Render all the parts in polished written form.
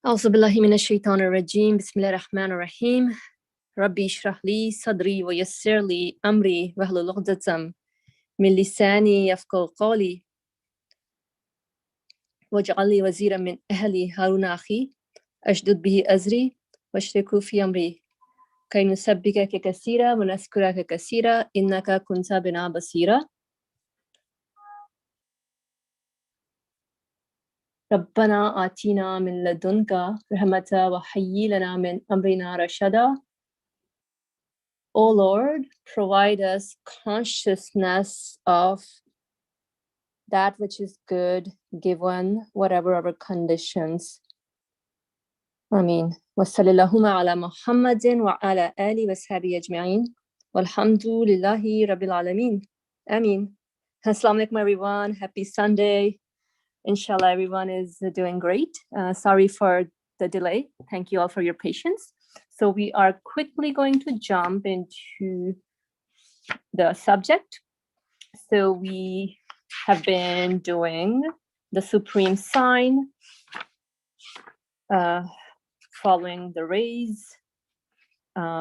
أعوذ بالله من الشيطان الرجيم بسم الله الرحمن الرحيم ربي اشرح لي صدري ويسر لي أمري واحلل عقدة من لساني يفقهوا قولي واجعل لي وزيرا من أهلي هارون أخي أشدد به أزري واشركه في أمري كي نسبحك كثيرا ونذكرك كثيرا إنك كنت بنا بصيرا ربنا آتنا من لدنك رحمة وهيئ لنا من أمرنا رشدا. O Lord, provide us consciousness of that which is good, given whatever our conditions. Ameen. Wa sallallahu ala Muhammadin wa ala ali wa sahbihi ajma'in. Walhamdulillahi rabbil alameen. Ameen. Assalamu alaikum everyone. Happy Sunday. Inshallah, everyone is doing great. Sorry for the delay. Thank you all for your patience. So we are quickly going to jump into the subject. So we have been doing the supreme sign, following the rays.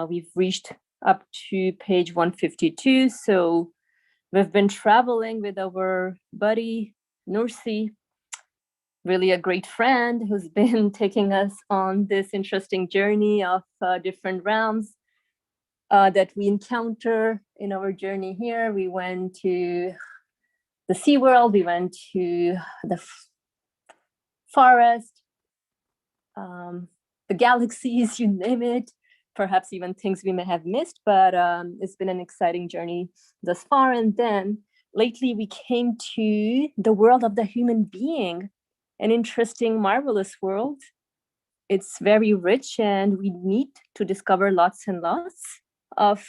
We've reached up to page 152. So we've been traveling with our buddy, Nursi, really a great friend who's been taking us on this interesting journey of different realms that we encounter in our journey here. We went to the sea world, we went to the forest, the galaxies, you name it, perhaps even things we may have missed, but it's been an exciting journey thus far. And then lately we came to the world of the human being, an interesting, marvelous world. It's very rich and we need to discover lots and lots of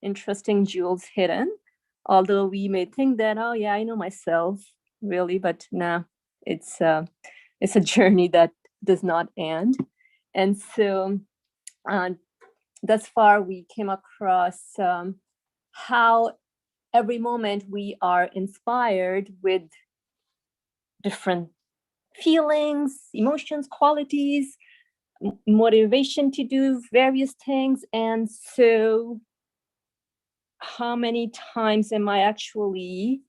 interesting jewels hidden. Although we may think that, oh yeah, I know myself, really, but no, it's a journey that does not end. And so thus far we came across how every moment we are inspired with different feelings, emotions, qualities, motivation to do various things. And so how many times am I actually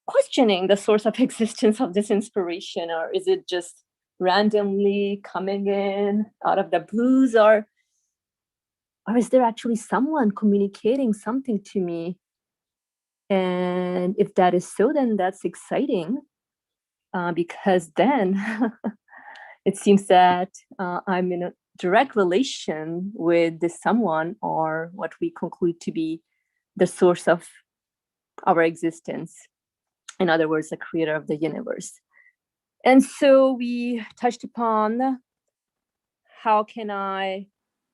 questioning the source of existence of this inspiration? Or is it just randomly coming in out of the blues? Or is there actually someone communicating something to me? And if that is so, then that's exciting. Because then it seems that I'm in a direct relation with this someone, or what we conclude to be the source of our existence. In other words, the creator of the universe. And so we touched upon how can I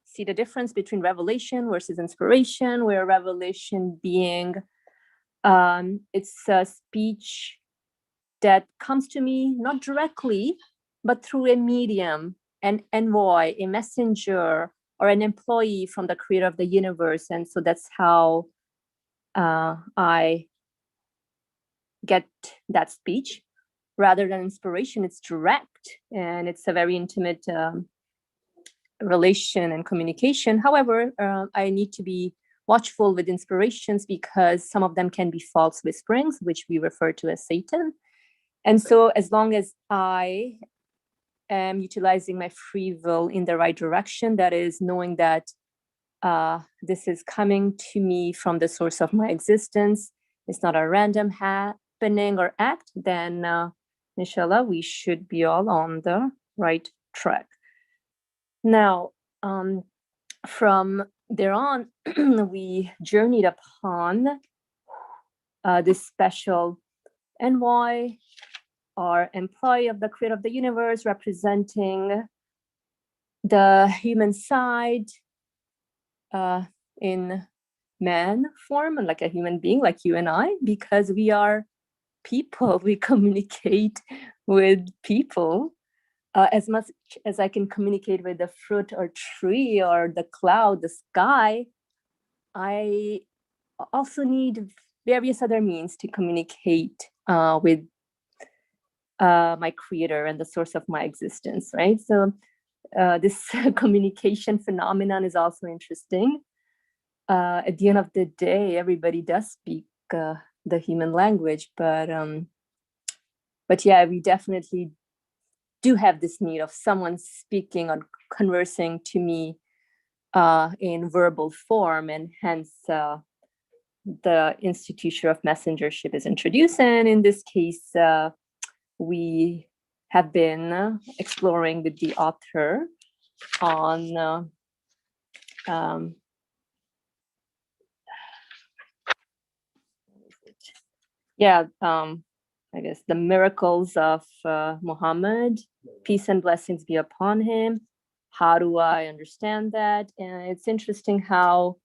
see the difference between revelation versus inspiration, where revelation being it's a speech that comes to me not directly, but through a medium, an envoy, a messenger, or an employee from the creator of the universe. And so that's how I get that speech. Rather than inspiration, it's direct and it's a very intimate relation and communication. However, I need to be watchful with inspirations because some of them can be false whisperings, which we refer to as Satan. And so as long as I am utilizing my free will in the right direction, that is knowing that this is coming to me from the source of my existence, it's not a random happening or act, then inshallah, we should be all on the right track. Now, from there on, we journeyed upon this special envoy, or employee of the creator of the universe, representing the human side in man form, like a human being, like you and I, because we are people. We communicate with people as much as I can communicate with the fruit or tree or the cloud, the sky. I also need various other means to communicate with my creator and the source of my existence, right? So this communication phenomenon is also interesting. At the end of the day, everybody does speak the human language, but yeah, we definitely do have this need of someone speaking or conversing to me in verbal form, and hence the institution of messengership is introduced. And in this case, we have been exploring with the author on I guess the miracles of Muhammad, peace and blessings be upon him. How do I understand that? And it's interesting how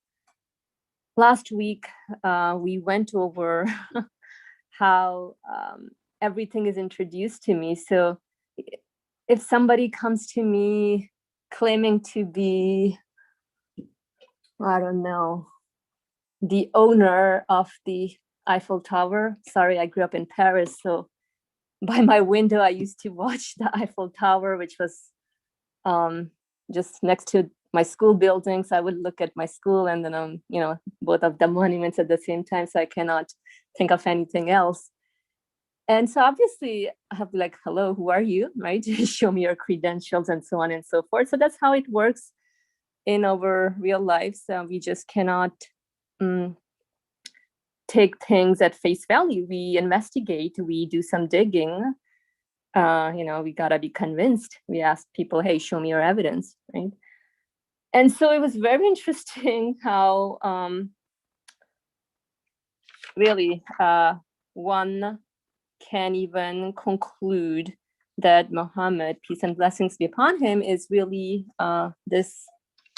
last week we went over how everything is introduced to me. So if somebody comes to me claiming to be, I don't know, the owner of the Eiffel Tower. Sorry, I grew up in Paris, so by my window, I used to watch the Eiffel Tower, which was just next to my school building. So I would look at my school and then, both of the monuments at the same time. So I cannot think of anything else. And so obviously I have to be like, hello, who are you? Right? Show me your credentials and so on and so forth. So that's how it works in our real lives. We just cannot take things at face value. We investigate, we do some digging. We gotta be convinced. We ask people, hey, show me your evidence, right? And so it was very interesting how really one can even conclude that Muhammad, peace and blessings be upon him, is really this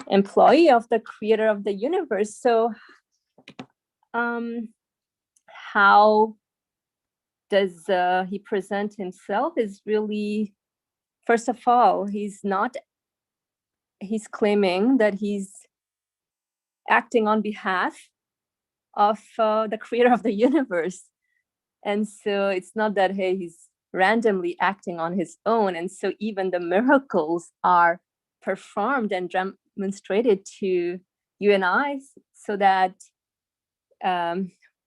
employee of the creator of the universe. So how does he present himself is really, first of all, he's claiming that he's acting on behalf of the creator of the universe. And so it's not that, hey, he's randomly acting on his own. And so even the miracles are performed and demonstrated to you and I, so that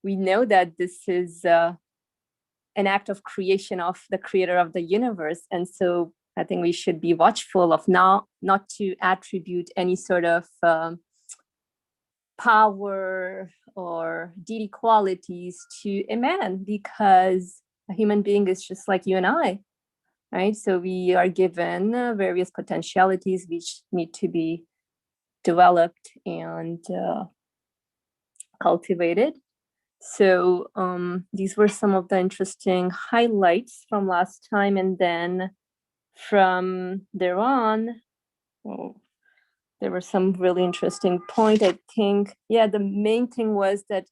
we know that this is an act of creation of the creator of the universe. And so I think we should be watchful of not to attribute any sort of power or deity qualities to a man, because a human being is just like you and I, right? So we are given various potentialities which need to be developed and cultivated. So these were some of the interesting highlights from last time. And then from there on, there were some really interesting points. I think, the main thing was that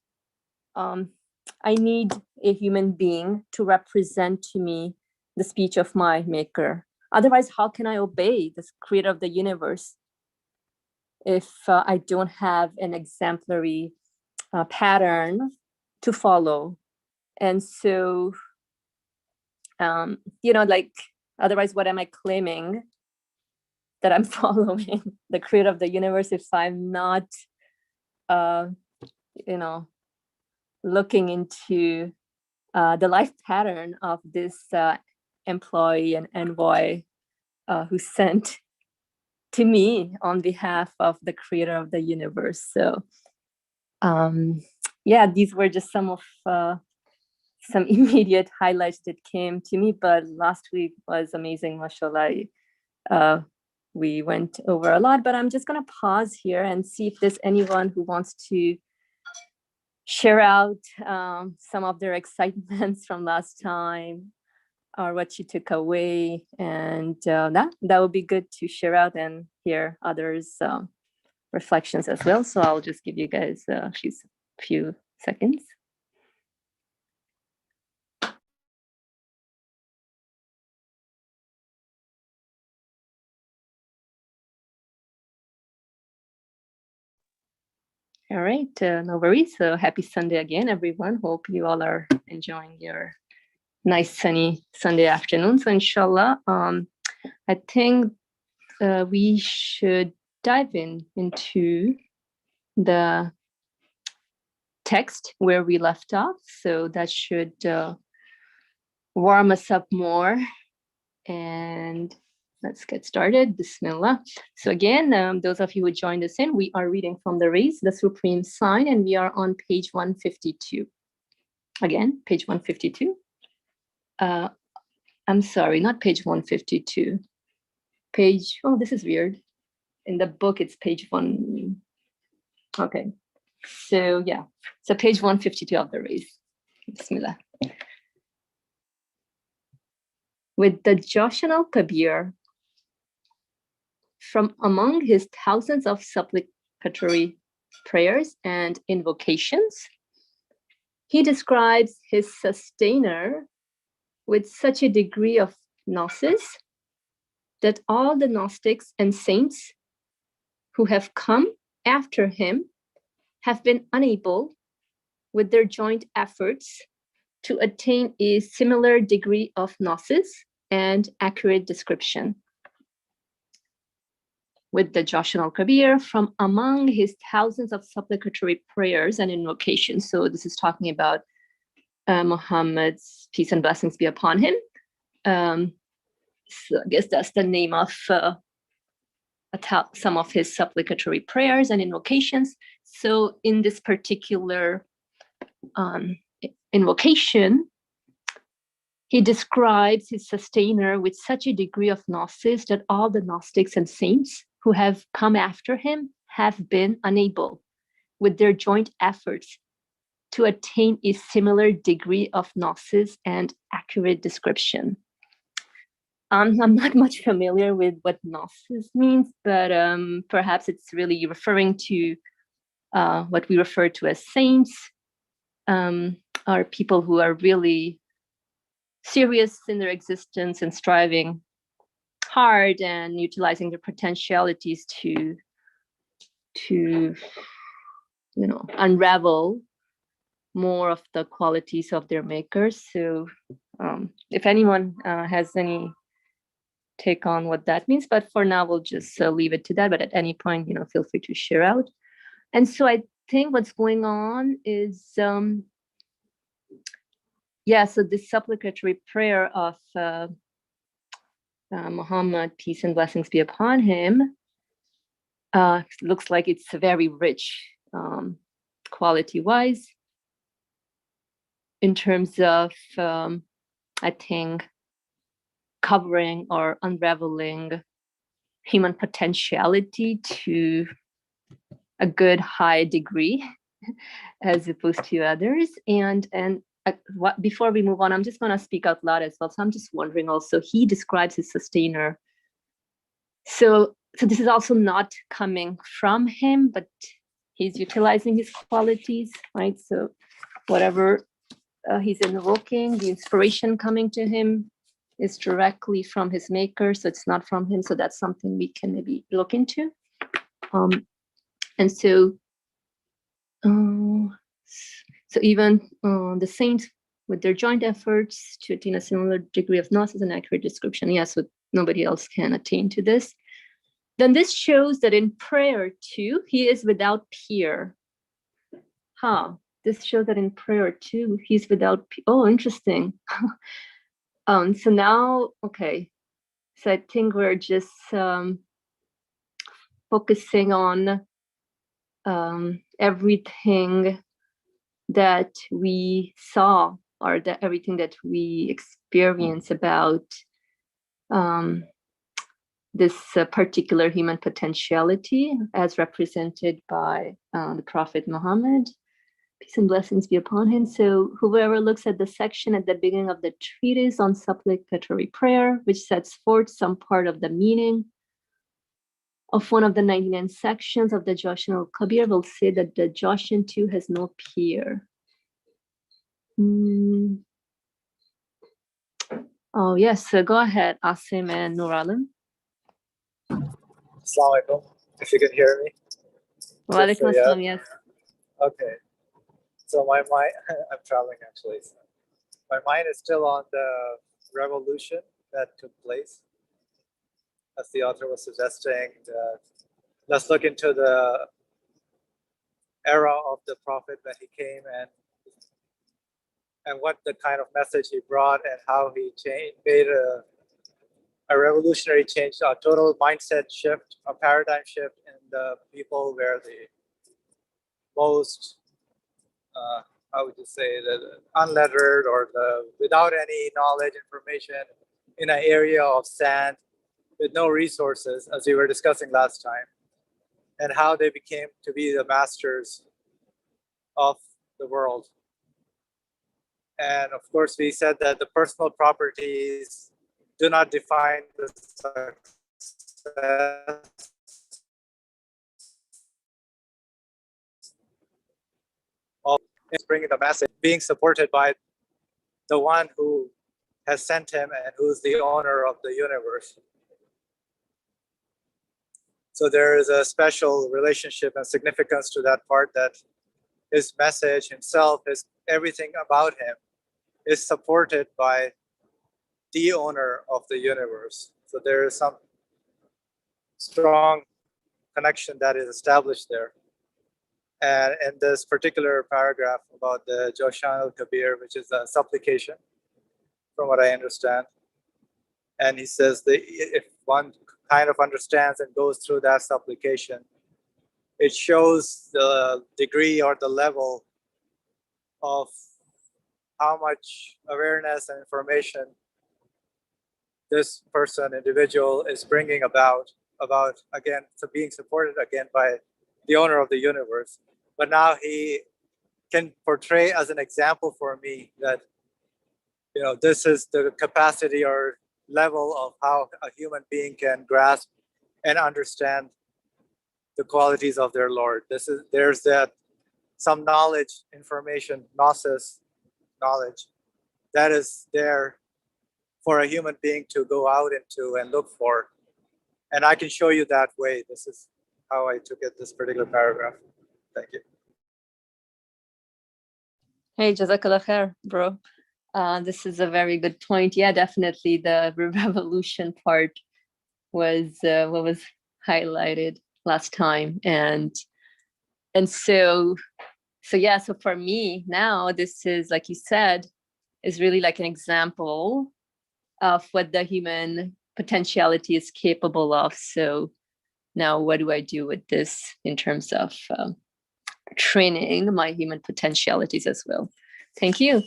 I need a human being to represent to me the speech of my maker. Otherwise, how can I obey the creator of the universe if I don't have an exemplary pattern to follow? And so, otherwise, what am I claiming that I'm following the creator of the universe if I'm not, looking into the life pattern of this employee and envoy who sent to me on behalf of the creator of the universe. So, these were just some of some immediate highlights that came to me. But last week was amazing, mashallah. We went over a lot, but I'm just going to pause here and see if there's anyone who wants to share out some of their excitements from last time or what you took away. And that would be good to share out and hear others' reflections as well. So I'll just give you guys a few seconds. All right, no worries. So happy Sunday again, everyone. Hope you all are enjoying your nice sunny Sunday afternoon. So inshallah, I think we should dive into the text where we left off. So that should warm us up more. And let's get started. Bismillah. So again, those of you who joined us in, we are reading from the Rays, the Supreme Sign, and we are on page 152. Again, page 152. I'm sorry, not page 152. Page, oh, this is weird. In the book, it's page 1. Okay. So yeah, so page 152 of the Rays. Bismillah. With the Jawshan al-Kabir, from among his thousands of supplicatory prayers and invocations, he describes his sustainer with such a degree of gnosis that all the gnostics and saints who have come after him have been unable, with their joint efforts, to attain a similar degree of gnosis and accurate description. With the Jawshan al-Kabir, from among his thousands of supplicatory prayers and invocations. So this is talking about Muhammad's peace and blessings be upon him. So I guess that's the name of some of his supplicatory prayers and invocations. So in this particular invocation, he describes his sustainer with such a degree of gnosis that all the Gnostics and saints who have come after him have been unable, with their joint efforts, to attain a similar degree of gnosis and accurate description. I'm not much familiar with what gnosis means, but perhaps it's really referring to what we refer to as saints, are people who are really serious in their existence and striving hard and utilizing their potentialities to unravel more of the qualities of their makers. So if anyone has any take on what that means, but for now we'll just leave it to that. But at any point, feel free to share out. And so I think what's going on is so this supplicatory prayer of Muhammad, peace and blessings be upon him, looks like it's very rich quality-wise in terms of, I think, covering or unraveling human potentiality to a good high degree as opposed to others. And before we move on, I'm just going to speak out loud as well. So I'm just wondering also, he describes his sustainer. So this is also not coming from him, but he's utilizing his qualities, right? So whatever he's invoking, the inspiration coming to him is directly from his maker. So it's not from him. So that's something we can maybe look into. And so even the saints with their joint efforts to attain a similar degree of gnosis and accurate description, yes, so nobody else can attain to this. Then this shows that in prayer too, he is without peer. This shows that in prayer too, he's without oh, interesting. So now, okay. So I think we're just focusing on everything that we saw, or everything that we experience about this particular human potentiality as represented by the Prophet Muhammad, peace and blessings be upon him. So whoever looks at the section at the beginning of the Treatise on Supplicatory Prayer, which sets forth some part of the meaning of one of the 99 sections of the Jawshan al-Kabir, will say that the Jawshan too has no peer. Oh yes, so go ahead, Asim and Nur Alam. Assalamu alaikum, if you can hear me. Wa alaikum assalam, yes. Okay. So I'm traveling actually. So My mind is still on the revolution that took place. As the author was suggesting, let's look into the era of the prophet when he came and what the kind of message he brought and how he made a revolutionary change, a total mindset shift, a paradigm shift in the people where the most, how would you say, the unlettered or the without any knowledge, information in an area of sand with no resources, as we were discussing last time, and how they became to be the masters of the world. And of course, we said that the personal properties do not define the success of bringing the message, being supported by the one who has sent him and who's the owner of the universe. So there is a special relationship and significance to that part, that his message himself, everything about him is supported by the owner of the universe. So there is some strong connection that is established there. And in this particular paragraph about the Jawshan al-Kabir, which is a supplication, from what I understand, and he says that if one kind of understands and goes through that supplication, it shows the degree or the level of how much awareness and information this person, individual, is bringing about again, so being supported again by the owner of the universe. But now he can portray as an example for me that, you know, this is the capacity or level of how a human being can grasp and understand the qualities of their Lord. There's that some knowledge, information, gnosis, knowledge that is there for a human being to go out into and look for. And I can show you that way. This is how I took it, this particular paragraph. Thank you. Hey, Jazakallah khair, bro. This is a very good point. Yeah, definitely the revolution part was what was highlighted last time. And so for me now, this is, like you said, is really like an example of what the human potentiality is capable of. So now what do I do with this in terms of training my human potentialities as well? Thank you.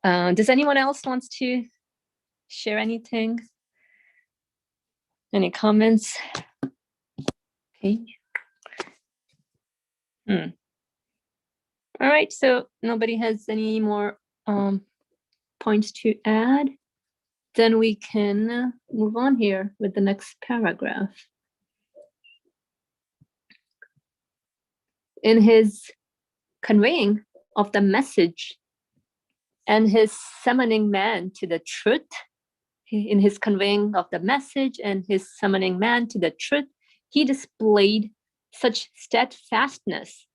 Does anyone else wants to share anything? Any comments? Okay. All right, so nobody has any more points to add? Then we can move on here with the next paragraph. In his conveying of the message and his summoning man to the truth, in his conveying of the message and his summoning man to the truth, he displayed such steadfastness,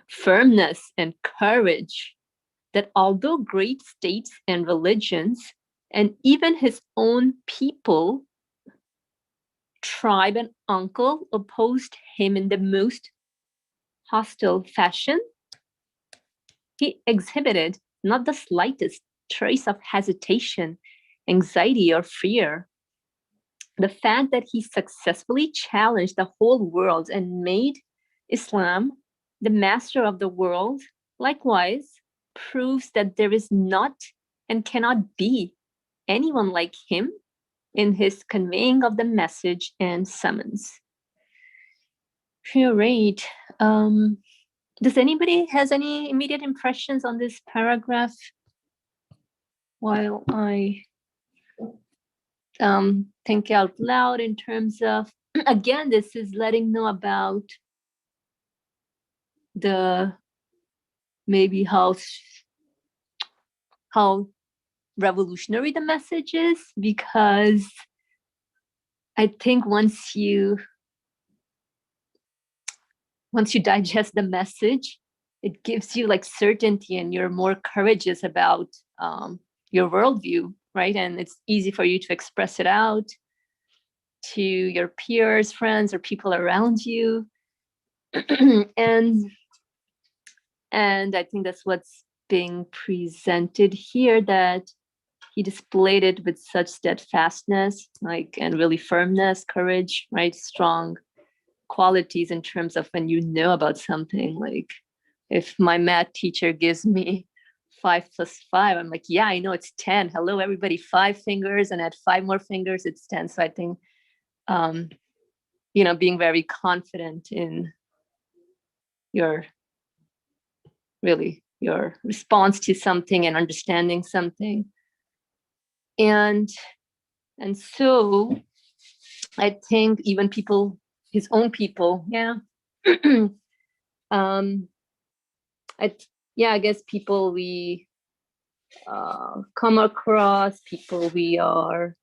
firmness and courage, that although great states and religions, and even his own people, tribe and uncle, opposed him in the most hostile fashion, he exhibited not the slightest trace of hesitation, anxiety, or fear. The fact that he successfully challenged the whole world and made Islam the master of the world, likewise, proves that there is not and cannot be anyone like him in his conveying of the message and summons. All right. Does anybody has any immediate impressions on this paragraph while I think out loud in terms of, again, this is letting know about the maybe how revolutionary the message is, because I think once you digest the message, it gives you like certainty, and you're more courageous about your worldview, right? And it's easy for you to express it out to your peers, friends, or people around you. and I think that's what's being presented here, that he displayed it with such steadfastness, like, and really firmness, courage, right? Strong qualities in terms of when you know about something. Like if my math teacher gives me 5 + 5, I'm like, yeah, I know it's 10. Hello, everybody, 5 fingers, and add 5 more fingers, it's 10. So I think, being very confident in your response to something and understanding something. And so I think even people, his own people, I guess people we come across, people we are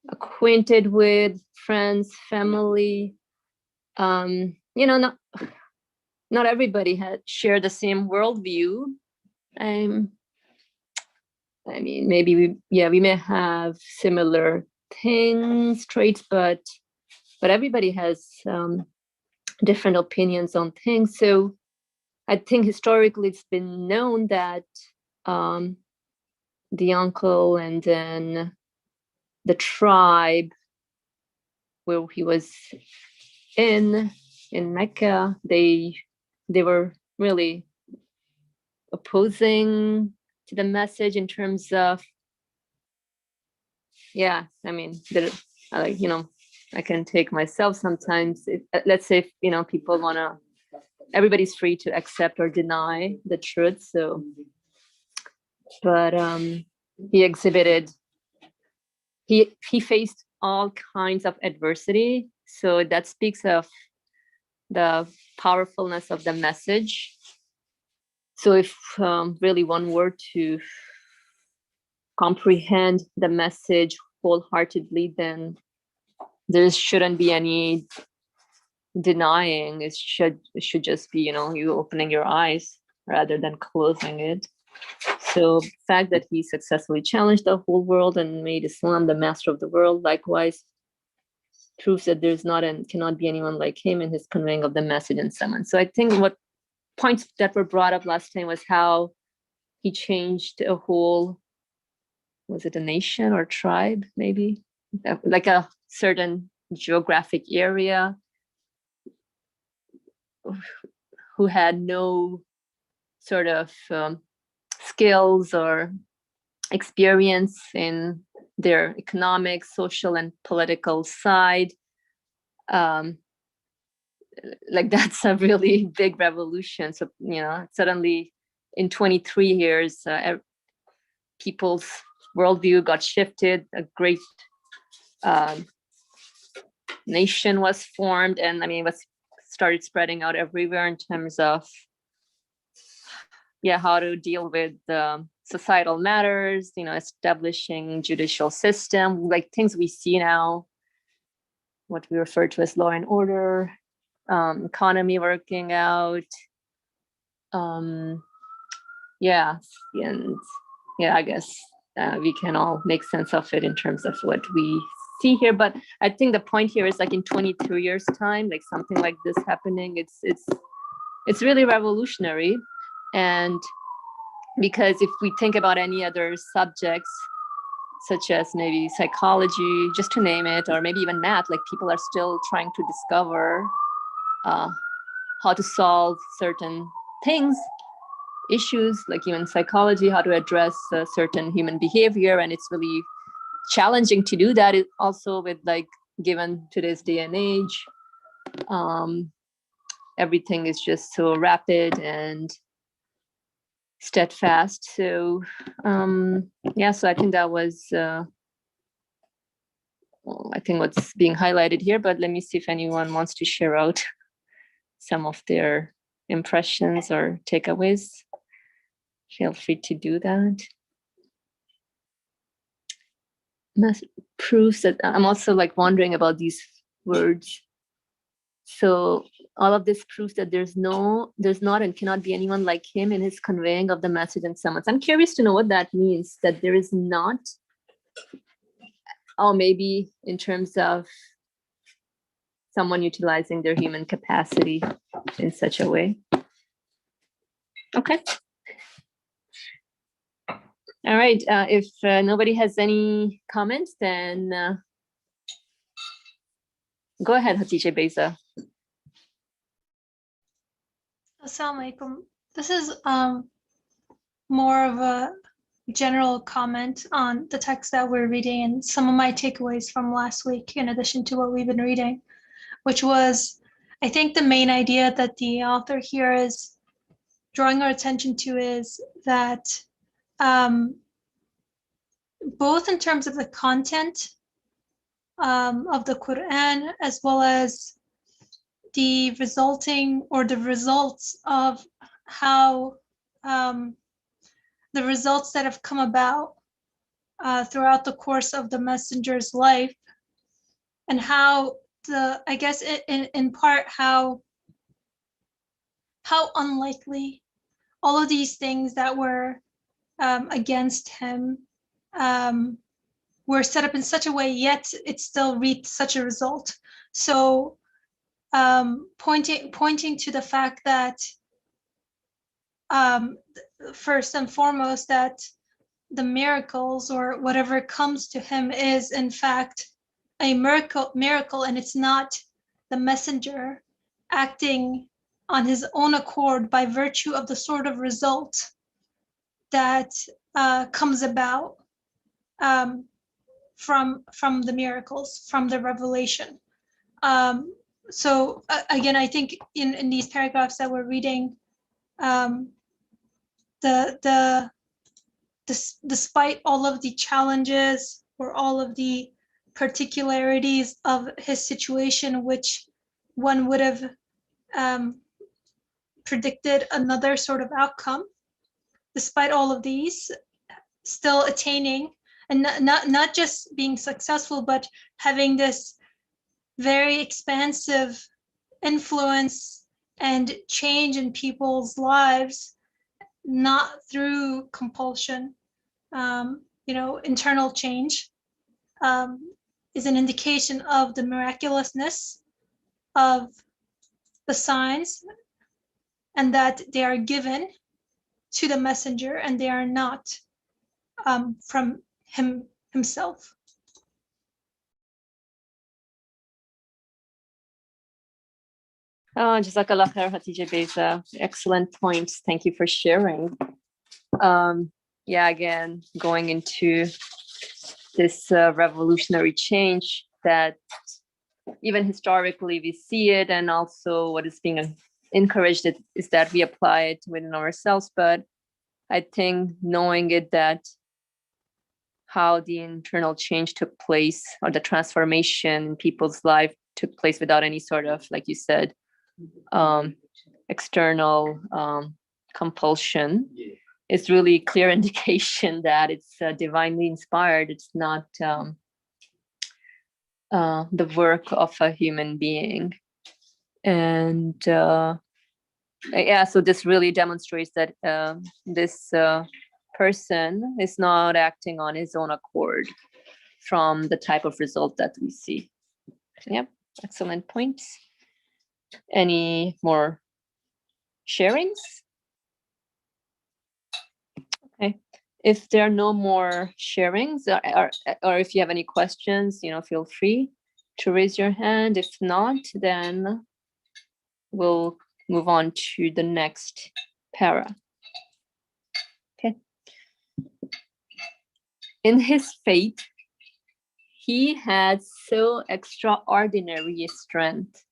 acquainted with, friends, family, not everybody had shared the same worldview. I mean, maybe we may have similar things, traits, but everybody has different opinions on things. So I think historically it's been known that the uncle and then the tribe where he was in Mecca, they were really opposing to the message in terms of, I mean, I can take myself sometimes. Let's say, people want to, everybody's free to accept or deny the truth. So, but he faced all kinds of adversity. So that speaks of the powerfulness of the message. So if really one were to comprehend the message wholeheartedly, then there shouldn't be any denying. It should just be, you opening your eyes rather than closing it. So the fact that he successfully challenged the whole world and made Islam the master of the world, likewise, proves that there's not and cannot be anyone like him in his conveying of the message and so on. So I think what points that were brought up last time was how he changed a whole, was it a nation or tribe, maybe? Like a certain geographic area who had no sort of skills or experience in their economic, social, and political side. Like that's a really big revolution. So, suddenly in 23 years, people's worldview got shifted. A great nation was formed, and I mean, it was started spreading out everywhere in terms of how to deal with societal matters, establishing judicial system, like things we see now, what we refer to as law and order, economy working out. I guess we can all make sense of it in terms of what we see here. But I think the point here is, like, in 22 years time, like something like this happening, it's really revolutionary. And because if we think about any other subjects, such as maybe psychology, just to name it, or maybe even math, like people are still trying to discover how to solve certain things, issues, like even psychology, how to address certain human behavior. And it's really challenging to do that. It also, with, like, given today's day and age, everything is just so rapid and steadfast. So so I think that was I think what's being highlighted here. But let me see if anyone wants to share out some of their impressions or takeaways. Feel free to do that. Proves that I'm also, like, wondering about these words. So all of this proves that there's not and cannot be anyone like him in his conveying of the message and summons. I'm curious to know what that means, that there is not, or maybe in terms of someone utilizing their human capacity in such a way. Okay. All right. If nobody has any comments, then go ahead, Hatice Beza. Assalamu alaikum. This is more of a general comment on the text that we're reading and some of my takeaways from last week, in addition to what we've been reading, which was, I think the main idea that the author here is drawing our attention to is that both in terms of the content of the Quran, as well as the resulting or the results of how the results that have come about throughout the course of the messenger's life, and how I guess in part how unlikely all of these things that were against him were set up in such a way, yet it still reaped such a result. So pointing to the fact that first and foremost, that the miracles or whatever comes to him is in fact a miracle, and it's not the messenger acting on his own accord by virtue of the sort of result that comes about from the miracles, from the revelation. So again, I think in these paragraphs that we're reading, despite all of the challenges or all of the particularities of his situation, which one would have predicted another sort of outcome, despite all of these, still attaining and not just being successful, but having this very expansive influence and change in people's lives, not through compulsion, internal change, is an indication of the miraculousness of the signs, and that they are given to the messenger and they are not from himself. Jazakallah khair, Hatice Beza. Excellent points. Thank you for sharing. Again, going into this revolutionary change that even historically we see it, and also what is being encouraged is that we apply it within ourselves. But I think knowing it, that how the internal change took place, or the transformation in people's life took place without any sort of, like you said, external compulsion, is really clear indication that it's divinely inspired. It's not the work of a human being. And so this really demonstrates that this person is not acting on his own accord from the type of result that we see. So, excellent points. Any more sharings? Okay. If there are no more sharings, or if you have any questions, feel free to raise your hand. If not, then we'll move on to the next para. Okay. In his faith, he had so extraordinary a strength,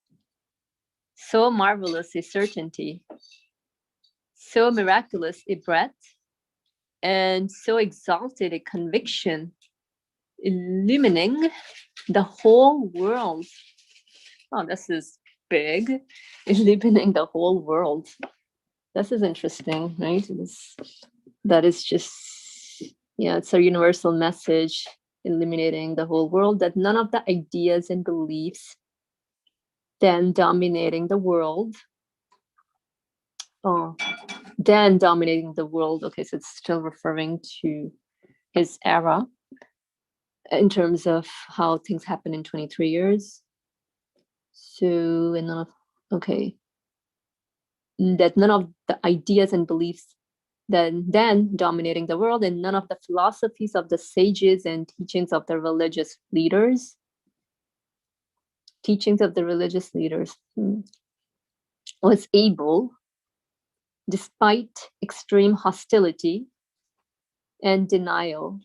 so marvelous a certainty, so miraculous a breadth, and so exalted a conviction, illumining the whole world. Oh, this is big. Illumining the whole world. This is interesting, right? That is just, it's a universal message, illuminating the whole world, that none of the ideas and beliefs then dominating the world. Oh, then dominating the world. Okay, so it's still referring to his era in terms of how things happen in 23 years. So, and none of, okay, that none of the ideas and beliefs then dominating the world, and none of the philosophies of the sages and teachings of the religious leaders. Was able, despite extreme hostility and denial.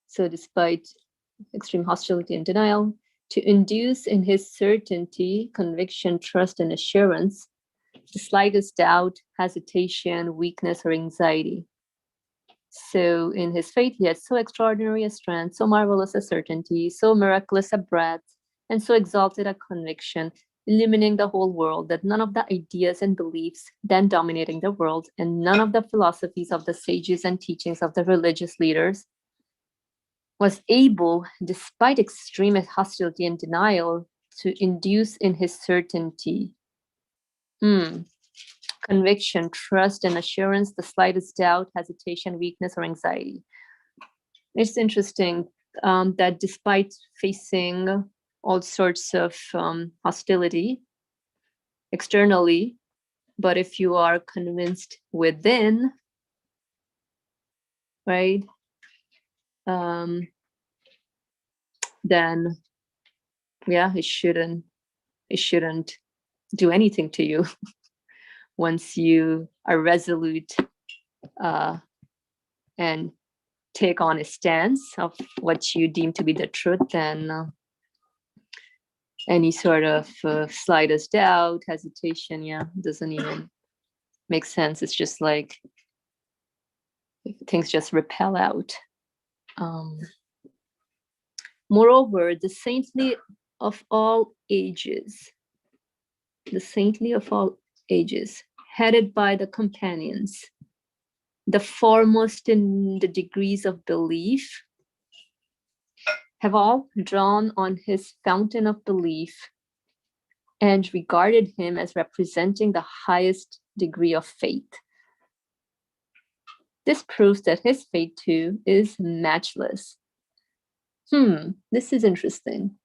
So despite extreme hostility and denial, to induce in his certainty, conviction, trust, and assurance, the slightest doubt, hesitation, weakness, or anxiety. So in his faith, he had so extraordinary a strength, so marvelous a certainty, so miraculous a breadth, and so exalted a conviction, illumining the whole world, that none of the ideas and beliefs then dominating the world, and none of the philosophies of the sages and teachings of the religious leaders was able, despite extreme hostility and denial, to induce in his certainty, conviction, trust, and assurance, the slightest doubt, hesitation, weakness, or anxiety. It's interesting that despite facing all sorts of hostility externally, but if you are convinced within, right, then yeah, it shouldn't do anything to you. Once you are resolute and take on a stance of what you deem to be the truth, then any sort of slightest doubt, hesitation, doesn't even make sense. It's just like things just repel out. Moreover, the saintly of all ages, headed by the companions, the foremost in the degrees of belief, have all drawn on his fountain of belief and regarded him as representing the highest degree of faith. This proves that his faith too is matchless. This is interesting.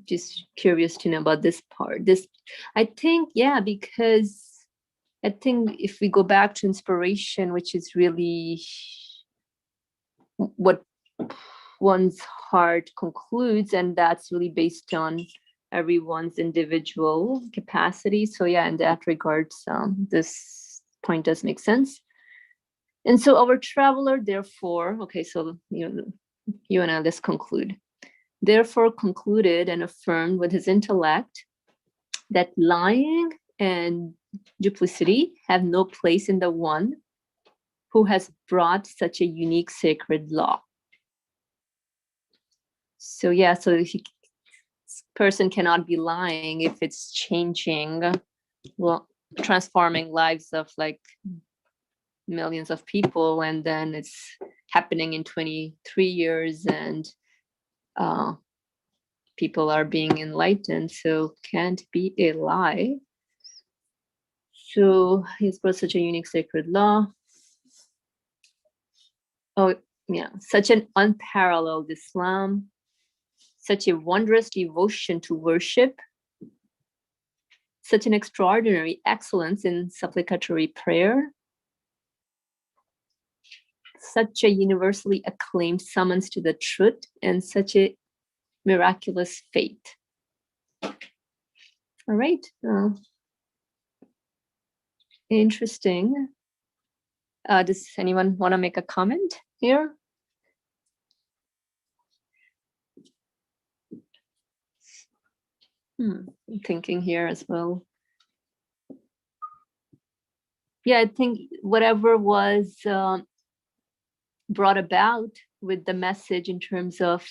Just curious to know about this part. I think, because I think if we go back to inspiration, which is really what one's heart concludes, and that's really based on everyone's individual capacity. So in that regards, this point does make sense. And so our traveler, therefore, okay, so you and I, let's conclude. Therefore concluded and affirmed with his intellect that lying and duplicity have no place in the one who has brought such a unique sacred law. So so person cannot be lying if it's changing, transforming lives of like millions of people, and then it's happening in 23 years and people are being enlightened, so can't be a lie. So he's brought such a unique sacred law. Such an unparalleled Islam, such a wondrous devotion to worship, such an extraordinary excellence in supplicatory prayer, such a universally acclaimed summons to the truth, and such a miraculous faith. All right. Interesting. Does anyone want to make a comment here? I'm thinking here as well. I think whatever was brought about with the message in terms of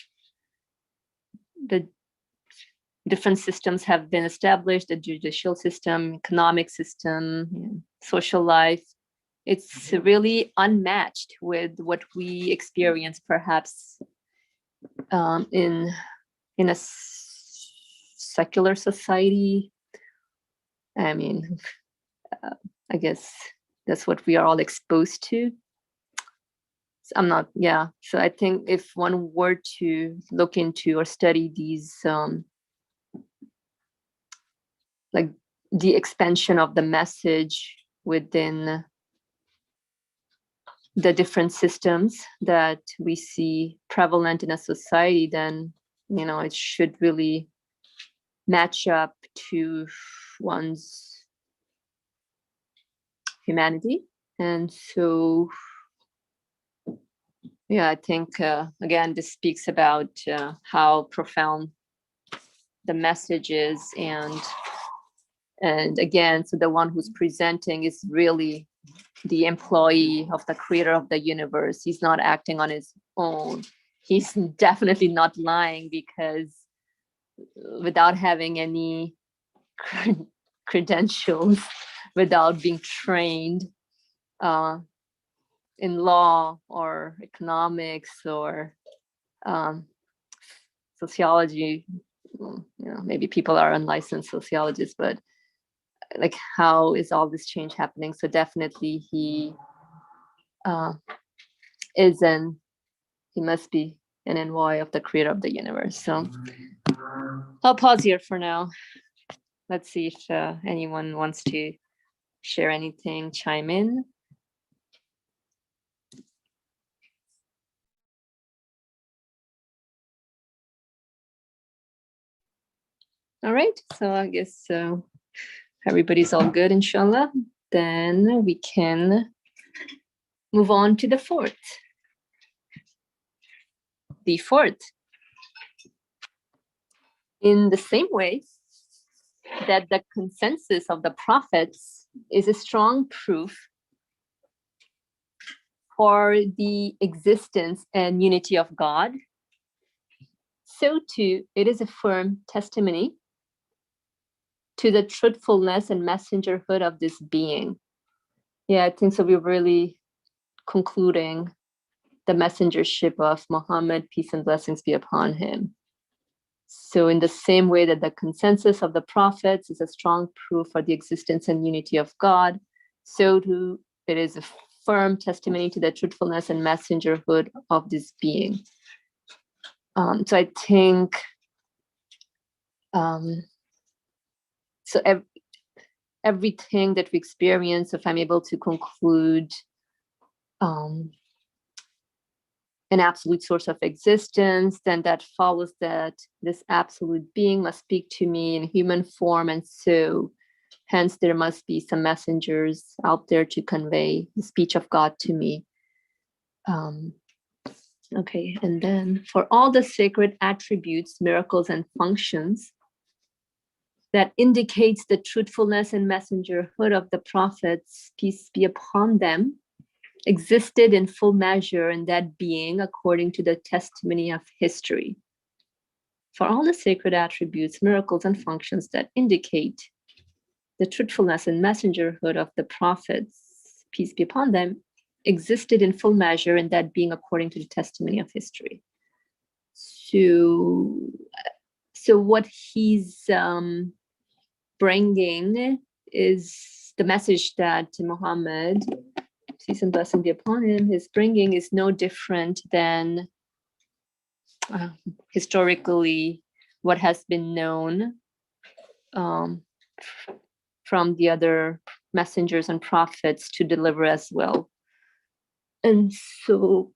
the different systems have been established, the judicial system, economic system, social life, it's really unmatched with what we experience perhaps in a secular society. I mean, I guess that's what we are all exposed to. So I think if one were to look into or study these, like the expansion of the message within the different systems that we see prevalent in a society, then, it should really match up to one's humanity. And so, I think, again, this speaks about how profound the message is. And again, so the one who's presenting is really the employee of the creator of the universe. He's not acting on his own. He's definitely not lying, because without having any credentials, without being trained in law or economics or sociology, maybe people are unlicensed sociologists, but like, how is all this change happening? So definitely he must be an envoy of the creator of the universe. So I'll pause here for now. Let's see if anyone wants to share anything, chime in. All right, so I guess everybody's all good, inshallah. Then we can move on to the fourth. The fourth. In the same way that the consensus of the prophets is a strong proof for the existence and unity of God, so too it is a firm testimony to the truthfulness and messengerhood of this being. I think so. We're really concluding the messengership of Muhammad, peace and blessings be upon him. So in the same way that the consensus of the prophets is a strong proof for the existence and unity of God, so too it is a firm testimony to the truthfulness and messengerhood of this being. So I think, so everything that we experience, if I'm able to conclude an absolute source of existence, then that follows that this absolute being must speak to me in human form, and so hence there must be some messengers out there to convey the speech of God to me. Okay, and then for all the sacred attributes, miracles, and functions that indicates the truthfulness and messengerhood of the prophets, peace be upon them, existed in full measure in that being according to the testimony of history. For all the sacred attributes, miracles, and functions that indicate the truthfulness and messengerhood of the prophets, peace be upon them, existed in full measure in that being according to the testimony of history. So what he's bringing is the message that Muhammad, peace and blessing be upon him, is bringing is no different than historically what has been known from the other messengers and prophets to deliver as well. And so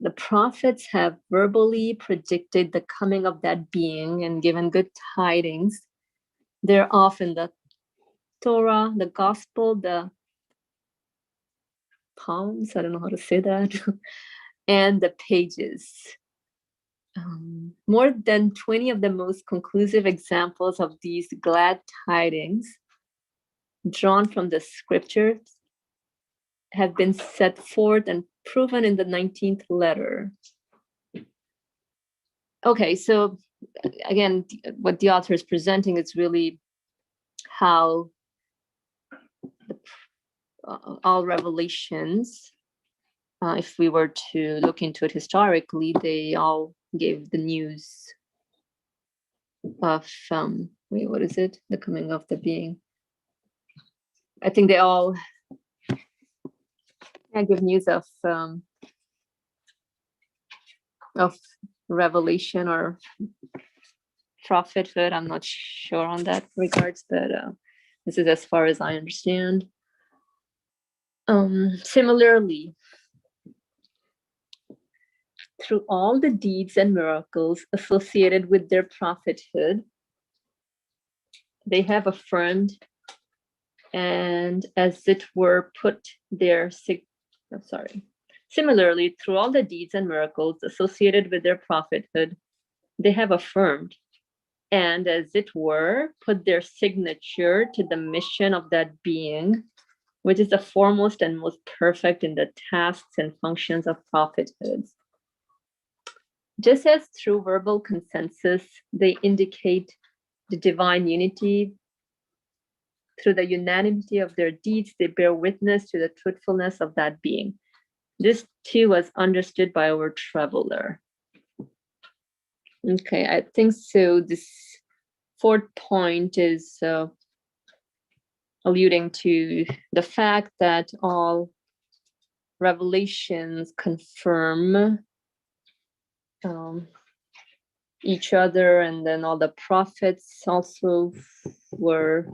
the prophets have verbally predicted the coming of that being and given good tidings. They're often the Torah, the Gospel, the palms, I don't know how to say that, and the pages. More than 20 of the most conclusive examples of these glad tidings drawn from the scriptures have been set forth and proven in the 19th letter. Okay, so again, what the author is presenting is really how all revelations if we were to look into it historically, they all gave the news of wait, what is it? The coming of the being. I think they all give news of revelation or prophethood. I'm not sure on that regards, but this is as far as I understand. Similarly, through all the deeds and miracles associated with their prophethood, they have affirmed and, as it were, put their Similarly, through all the deeds and miracles associated with their prophethood, they have affirmed and, as it were, put their signature to the mission of that being, which is the foremost and most perfect in the tasks and functions of prophethood. Just as through verbal consensus, they indicate the divine unity, through the unanimity of their deeds, they bear witness to the truthfulness of that being. This too was understood by our traveler. Okay, I think so. This fourth point is alluding to the fact that all revelations confirm each other, and then all the prophets also were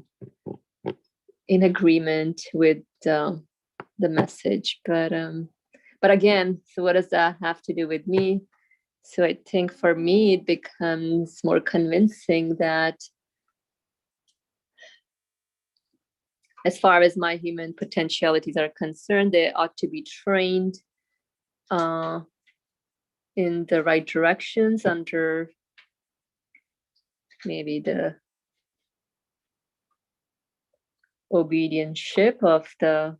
in agreement with the message. But again, so what does that have to do with me? So I think for me, it becomes more convincing that as far as my human potentialities are concerned, they ought to be trained in the right directions under maybe the obedientship of the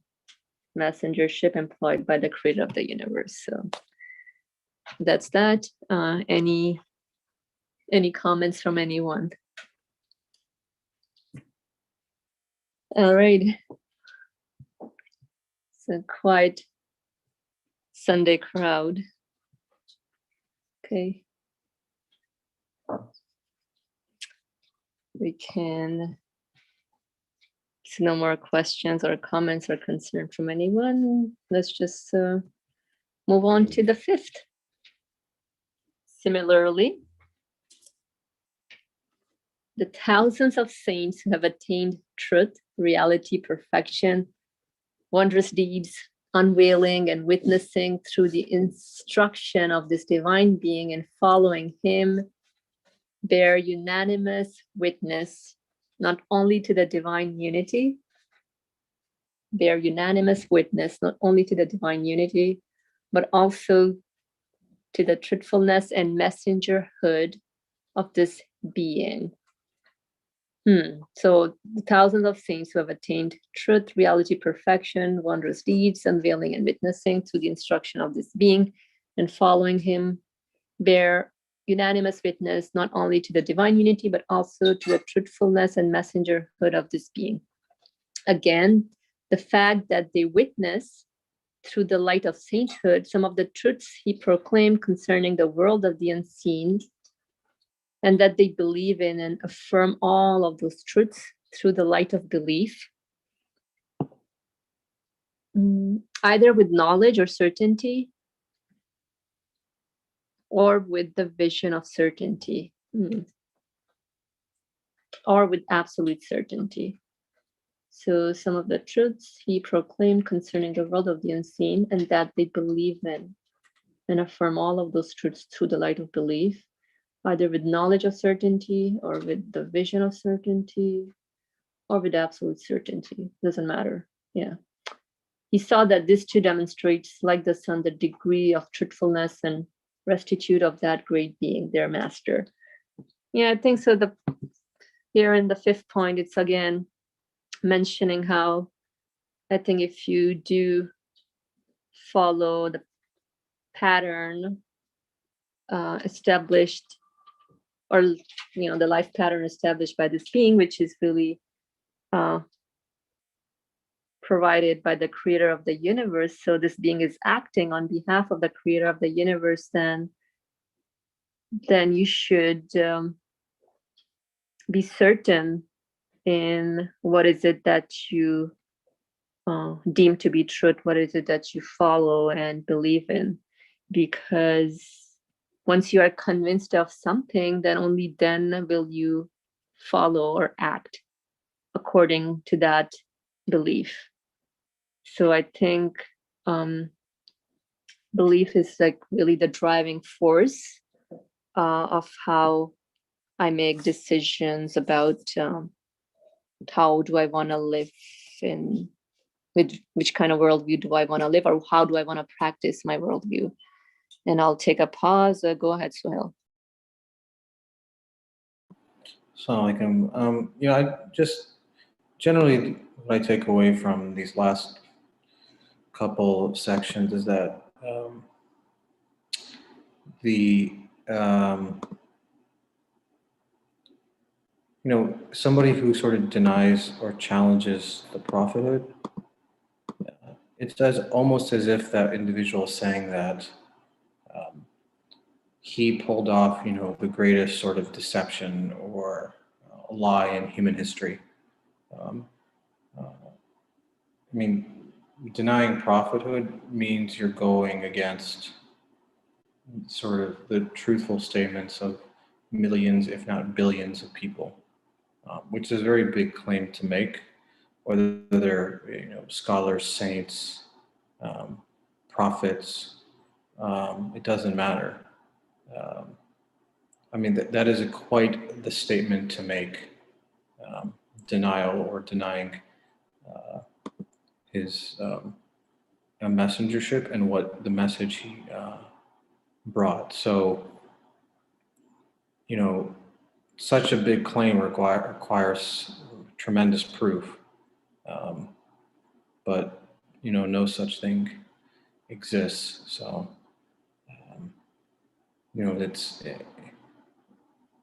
messengership employed by the creator of the universe. So that's that. Any comments from anyone? All right. It's a quiet Sunday crowd. Okay. We can, so no more questions or comments or concern from anyone. Let's just move on to the fifth. Similarly, the thousands of saints who have attained truth, reality, perfection, wondrous deeds, unveiling and witnessing through the instruction of this divine being and following him, bear unanimous witness not only to the divine unity, bear unanimous witness not only to the divine unity, but also to the truthfulness and messengerhood of this being. So the thousands of saints who have attained truth, reality, perfection, wondrous deeds, unveiling and witnessing through the instruction of this being and following him, bear unanimous witness not only to the divine unity, but also to the truthfulness and messengerhood of this being. Again, the fact that they witness through the light of sainthood some of the truths he proclaimed concerning the world of the unseen, and that they believe in and affirm all of those truths through the light of belief, either with knowledge or certainty, or with the vision of certainty, or with absolute certainty. So some of the truths he proclaimed concerning the world of the unseen, and that they believe in and affirm all of those truths through the light of belief, either with knowledge of certainty or with the vision of certainty or with absolute certainty. Doesn't matter. Yeah. He saw that this too demonstrates, like the sun, the degree of truthfulness and rectitude of that great being, their master. Yeah, I think so. Here in the fifth point, it's again mentioning how I think if you do follow the pattern established, or the life pattern established by this being, which is really provided by the creator of the universe, so this being is acting on behalf of the creator of the universe, then you should be certain in what is it that you deem to be truth, what is it that you follow and believe in. Because once you are convinced of something, then only then will you follow or act according to that belief. So I think belief is like really the driving force of how I make decisions about how do I want to live in, with which kind of worldview do I want to live, or how do I want to practice my worldview. And I'll take a pause. Go ahead, Suhail. Assalamu alaikum. I just generally what I take away from these last couple sections is that somebody who sort of denies or challenges the prophethood, it's almost as if that individual is saying that he pulled off, the greatest sort of deception or lie in human history. Denying prophethood means you're going against sort of the truthful statements of millions, if not billions of people, which is a very big claim to make, whether they're, scholars, saints, prophets, it doesn't matter. That is quite the statement to make, denial or denying his messengership and what the message he brought. So, such a big claim requires tremendous proof, but no such thing exists. So, it's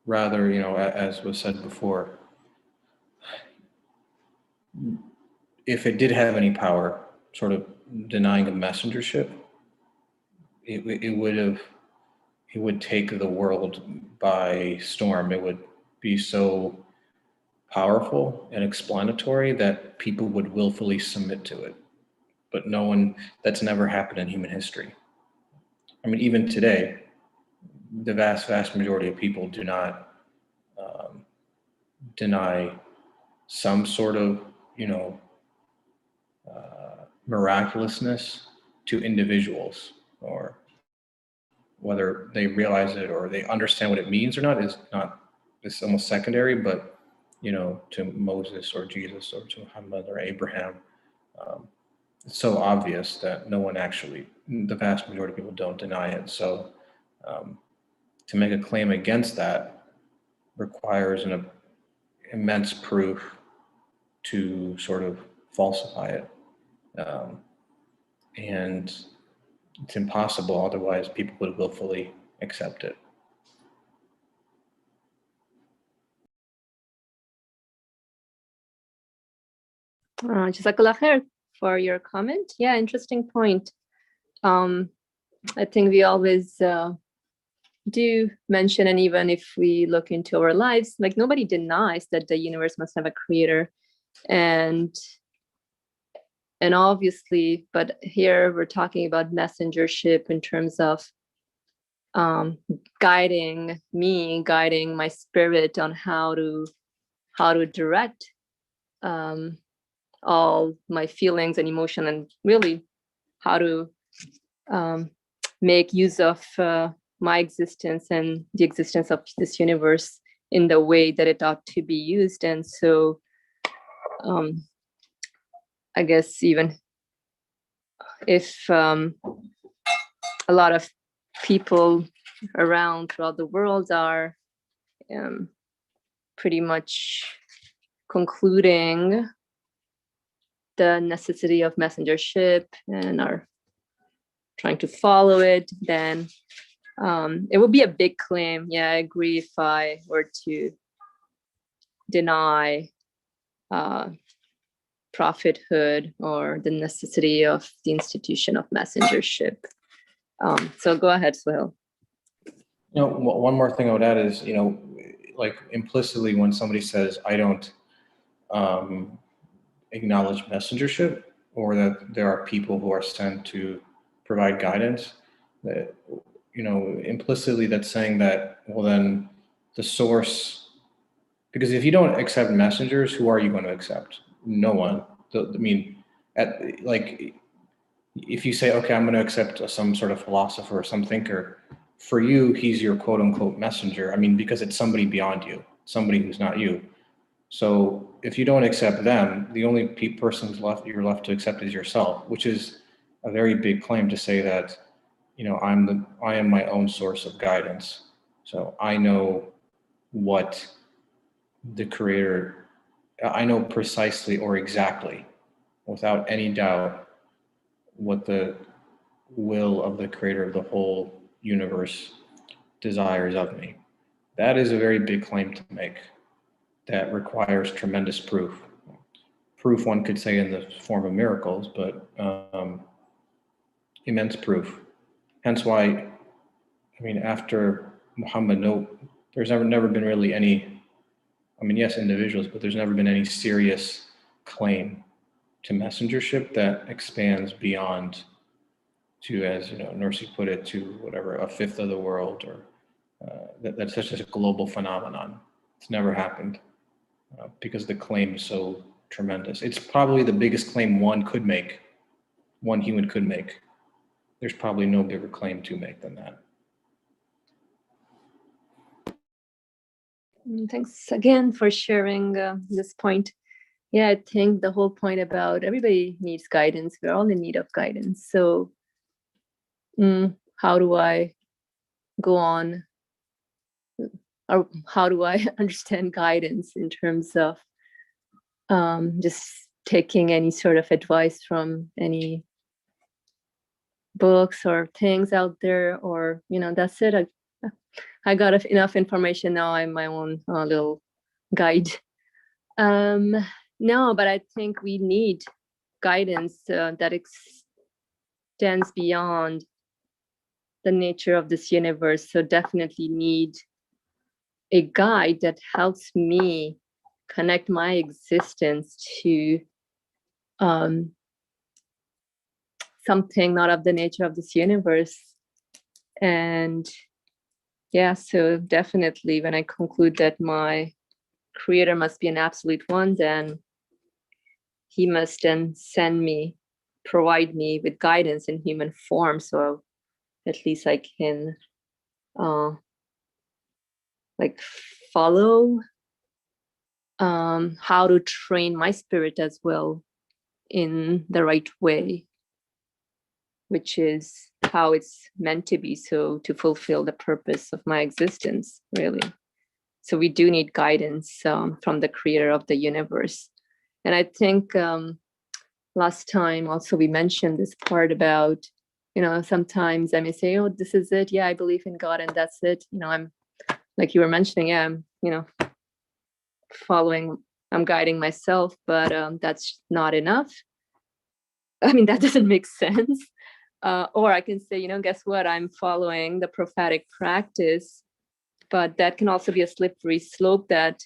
rather, as was said before, if it did have any power, sort of denying a messengership, it would take the world by storm. It would be so powerful and explanatory that people would willfully submit to it. But that's never happened in human history. Even today, the vast majority of people do not deny some sort of, miraculousness to individuals, or whether they realize it or they understand what it means or not it's almost secondary. But to Moses or Jesus or to Muhammad or Abraham, it's so obvious that the vast majority of people don't deny it. So to make a claim against that requires an immense proof to sort of falsify it. And it's impossible, otherwise people would willfully accept it. Jazakallah khair for your comment. Yeah, interesting point. I think we always do mention, and even if we look into our lives, like nobody denies that the universe must have a creator, and obviously, but here we're talking about messengership in terms of guiding my spirit on how to direct all my feelings and emotion, and really how to make use of my existence and the existence of this universe in the way that it ought to be used. And so I guess even if a lot of people around throughout the world are pretty much concluding the necessity of messengership and are trying to follow it, then it would be a big claim. Yeah, I agree. If I were to deny prophethood or the necessity of the institution of messengership. So go ahead, Suhail. One more thing I would add is, like implicitly when somebody says, I don't acknowledge messengership, or that there are people who are sent to provide guidance, that, implicitly that's saying that, well, then the source, because if you don't accept messengers, who are you going to accept? No one. If you say, okay, I'm going to accept some sort of philosopher or some thinker, for you, he's your quote unquote messenger. Because it's somebody beyond you, somebody who's not you. So if you don't accept them, the only person you're left to accept is yourself, which is a very big claim to say that, I am my own source of guidance. So I know what the Creator, I know precisely or exactly, without any doubt, what the will of the Creator of the whole universe desires of me. That is a very big claim to make. That requires tremendous proof. Proof, one could say, in the form of miracles, but immense proof. Hence why, after Muhammad, there's never been really any, yes, individuals, but there's never been any serious claim to messengership that expands beyond to, as Nursi put it, to whatever, a fifth of the world, or that's such a global phenomenon. It's never happened. Because the claim is so tremendous. It's probably the biggest claim one human could make. There's probably no bigger claim to make than that. Thanks again for sharing this point. Yeah, I think the whole point about everybody needs guidance. We're all in need of guidance. So how do I go on? Or how do I understand guidance in terms of just taking any sort of advice from any books or things out there, or that's it. I got enough information now. I'm my own little guide. No, but I think we need guidance that extends beyond the nature of this universe. So definitely need a guide that helps me connect my existence to something not of the nature of this universe. And yeah, so definitely when I conclude that my Creator must be an absolute one, then he must then provide me with guidance in human form, so at least I can follow how to train my spirit as well in the right way, which is how it's meant to be, so to fulfill the purpose of my existence, really. So we do need guidance from the Creator of the universe. And I think last time also we mentioned this part about, sometimes I may say, oh, this is it. Yeah, I believe in God and that's it. I'm, like you were mentioning, yeah, I'm guiding myself, but that's not enough. That doesn't make sense. Or I can say, guess what? I'm following the prophetic practice, but that can also be a slippery slope that,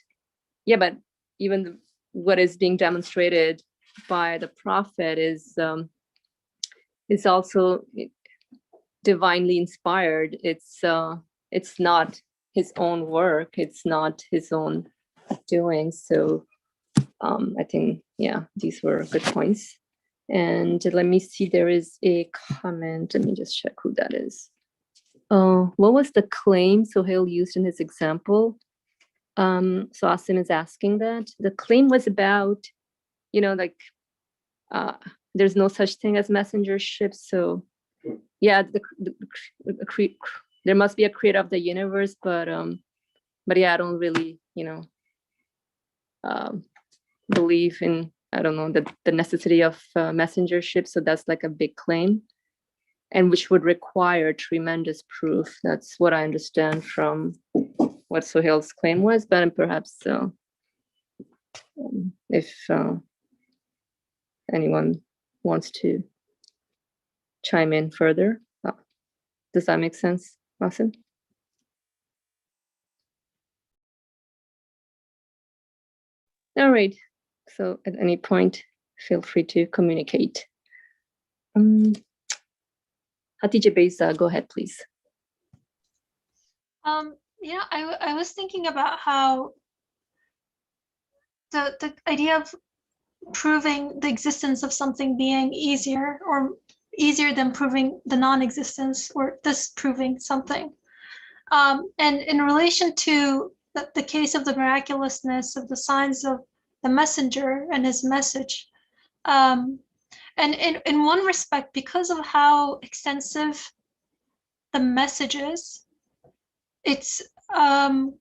yeah, but even what is being demonstrated by the prophet is also divinely inspired. It's not his own work. It's not his own doing. So I think, yeah, these were good points. And let me see, there is a comment. Let me just check who that is. What was the claim Sohail used in his example? So Asim is asking that. The claim was about, there's no such thing as messengership. So yeah, there must be a creator of the universe, but yeah, I don't really, believe in, I don't know, the necessity of messengership. So that's like a big claim, and which would require tremendous proof. That's what I understand from what Sohail's claim was, but perhaps if anyone wants to chime in further. Does that make sense, Masin? All right, so at any point, feel free to communicate. Hatice Beyza, go ahead, please. I was thinking about how the idea of proving the existence of something being easier than proving the non-existence or disproving something. And in relation to the case of the miraculousness of the signs of the messenger and his message, and in one respect, because of how extensive the message is, it's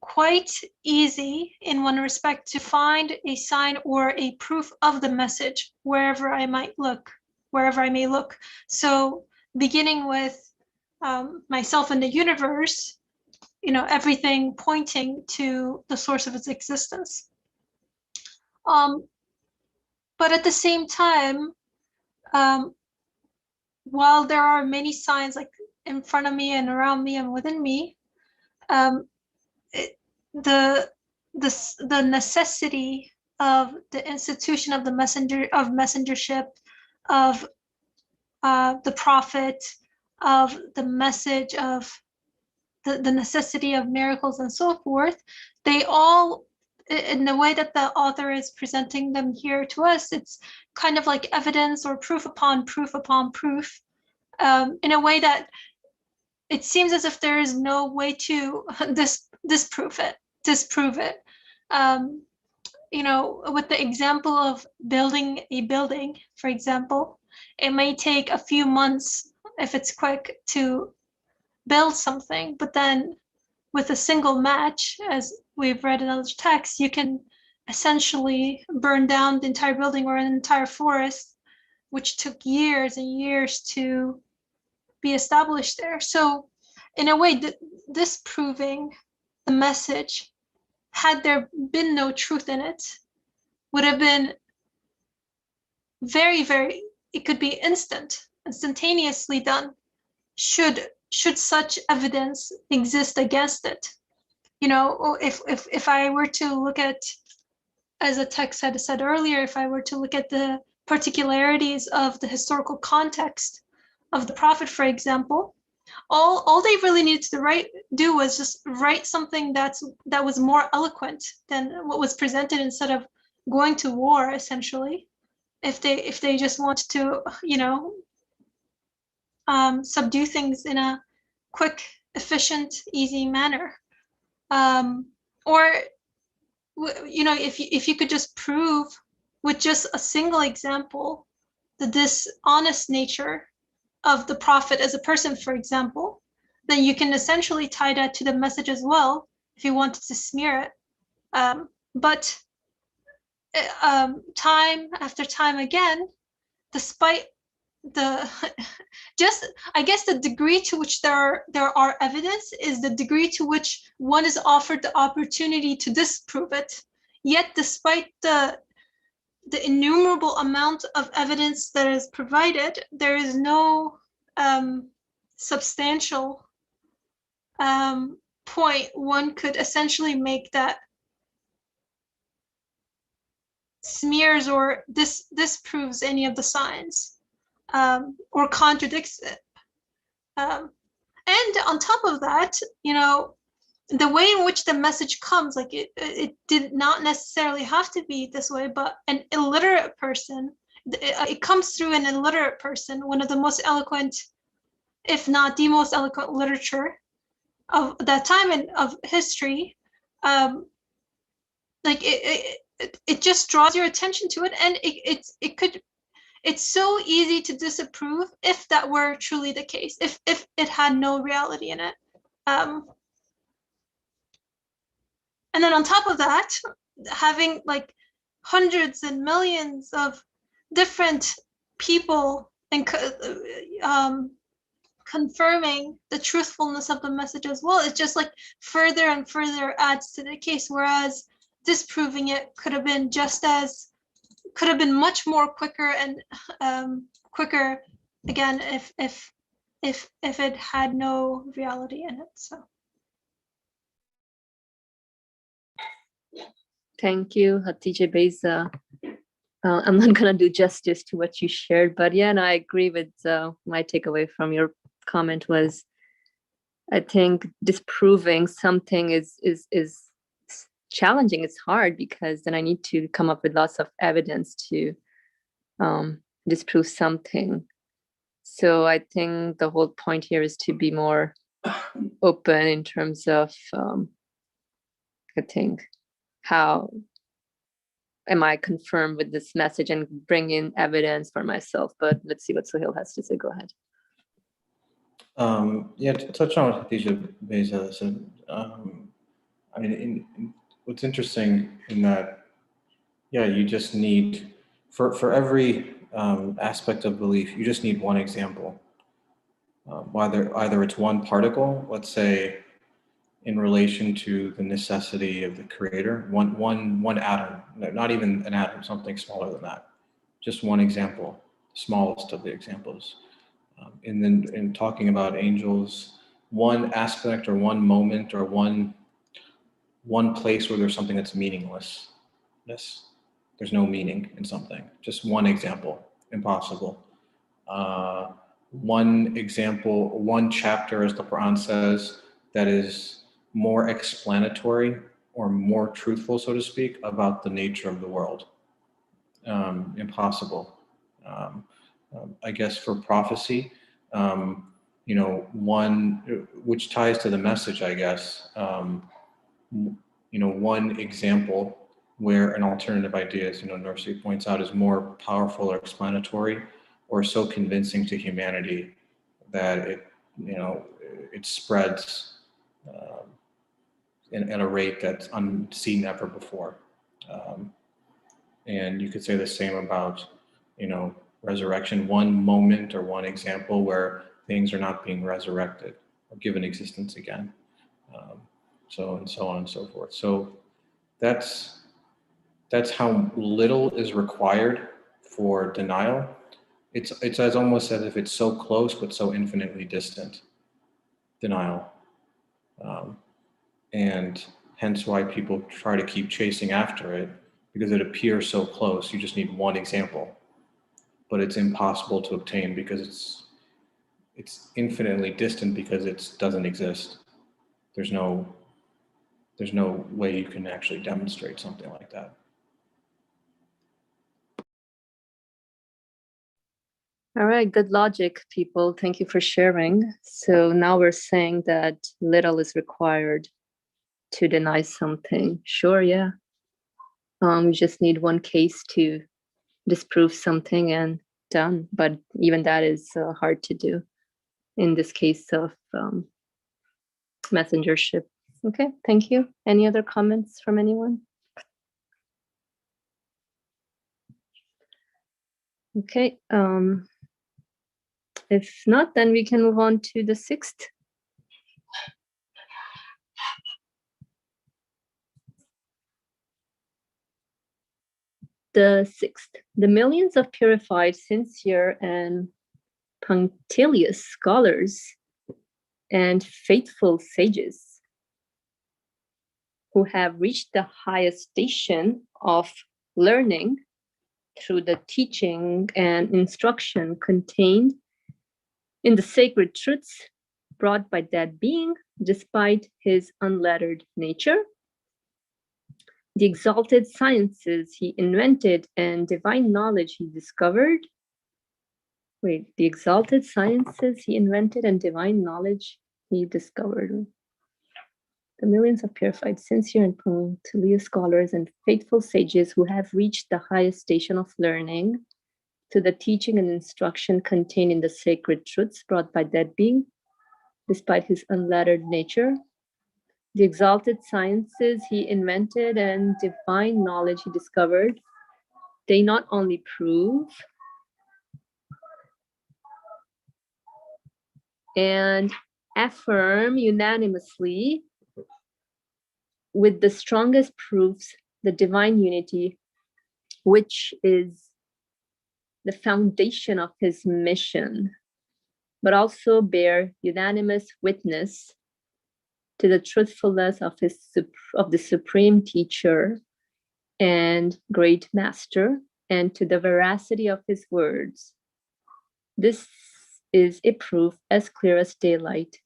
quite easy in one respect to find a sign or a proof of the message wherever I may look. So beginning with myself and the universe, everything pointing to the source of its existence. But at the same time, while there are many signs like in front of me and around me and within me, the necessity of the institution of the messengership, of the prophet, of the message, of the necessity of miracles and so forth, they all, in the way that the author is presenting them here to us, it's kind of like evidence or proof upon proof upon proof, in a way that it seems as if there is no way to disprove it. With the example of building a building, for example, it may take a few months if it's quick to build something, but then with a single match, as we've read in other texts, you can essentially burn down the entire building or an entire forest, which took years and years to be established there. So in a way, disproving the message, had there been no truth in it, would have been very, very, it could be instantaneously done, should such evidence exist against it. If I were to look at, as a text had said earlier, if I were to look at the particularities of the historical context of the prophet, for example, all they really needed to do was just write something that was more eloquent than what was presented, instead of going to war, essentially, if they just want to subdue things in a quick, efficient, easy manner, or if you could just prove with just a single example the dishonest nature of the prophet as a person, for example, then you can essentially tie that to the message as well if you wanted to smear it. But time after time again, despite the I guess the degree to which there are evidence is the degree to which one is offered the opportunity to disprove it. Yet despite the innumerable amount of evidence that is provided, there is no substantial point one could essentially make that smears or disproves any of the signs, or contradicts it. And on top of that, the way in which the message comes, like it did not necessarily have to be this way, but an illiterate person, it comes through an illiterate person, one of the most eloquent, if not the most eloquent literature of that time and of history. Like it just draws your attention to it, and it's so easy to disapprove if that were truly the case, if it had no reality in it. And then on top of that, having like hundreds and millions of different people and confirming the truthfulness of the message as well, it just like further and further adds to the case, whereas disproving it could have been just as could have been much more quicker and quicker again if it had no reality in it. So Thank you, Hatice Beza. I'm not gonna do justice to what you shared, but yeah, and I agree with my takeaway from your comment was, I think disproving something is challenging. It's hard because then I need to come up with lots of evidence to disprove something. So I think the whole point here is to be more open in terms of, I think, how am I confirmed with this message and bring in evidence for myself. But let's see what Sohail has to say. Go ahead. Yeah, to touch on what Hatice Beza said, I mean, what's interesting in that, yeah, you just need, for every aspect of belief, you just need one example. Either it's one particle, let's say, in relation to the necessity of the creator, one atom, not even an atom, something smaller than that. Just one example, smallest of the examples. And then in talking about angels, one aspect or one moment or one place where there's something that's meaningless. There's no meaning in something. Just one example, impossible. One example, one chapter, as the Quran says, that is more explanatory or more truthful, so to speak, about the nature of the world. Impossible. I guess for prophecy, one which ties to the message, I guess, one example where an alternative idea, as Nursi points out, is more powerful or explanatory or so convincing to humanity that it spreads at a rate that's unseen ever before. And you could say the same about, resurrection, one moment or one example where things are not being resurrected or given existence again. And so on and so forth. So that's how little is required for denial. It's as almost as if it's so close but so infinitely distant, denial. And hence why people try to keep chasing after it, because it appears so close. You just need one example, but it's impossible to obtain because it's infinitely distant because it doesn't exist. There's no way you can actually demonstrate something like that. All right, good logic, people. Thank you for sharing. So now we're saying that little is required to deny something. Sure, yeah. You just need one case to disprove something and done. But even that is hard to do in this case of messengership. Okay, thank you. Any other comments from anyone? Okay, if not, then we can move on to the sixth. The sixth, the millions of purified, sincere, and punctilious scholars and faithful sages who have reached the highest station of learning through the teaching and instruction contained in the sacred truths brought by that being, despite his unlettered nature, the exalted sciences he invented and divine knowledge he discovered. The exalted sciences he invented and divine knowledge he discovered. The millions of purified, sincere, and punctilious scholars and faithful sages who have reached the highest station of learning to the teaching and instruction contained in the sacred truths brought by that being, despite his unlettered nature, the exalted sciences he invented and divine knowledge he discovered, they not only prove and affirm unanimously with the strongest proofs the divine unity which is the foundation of his mission, but also bear unanimous witness to the truthfulness of the supreme teacher and great master, and to the veracity of his words. This is a proof as clear as daylight.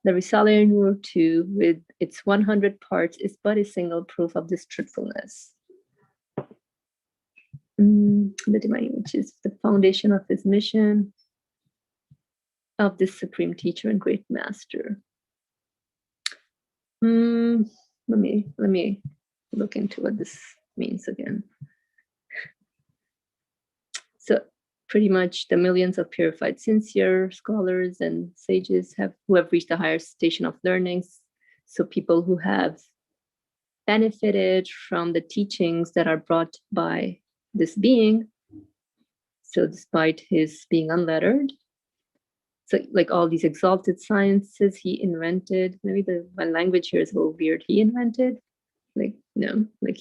The Risale Nur 2, with its 100 parts, is but a single proof of this truthfulness. The divine, which is the foundation of his mission, of this supreme teacher and great master. Let me look into what this means again. So pretty much the millions of purified, sincere scholars and sages who have reached a higher station of learnings. So people who have benefited from the teachings that are brought by this being. So despite his being unlettered, so like all these exalted sciences he invented, maybe my language here is a little weird. He invented, like, no, like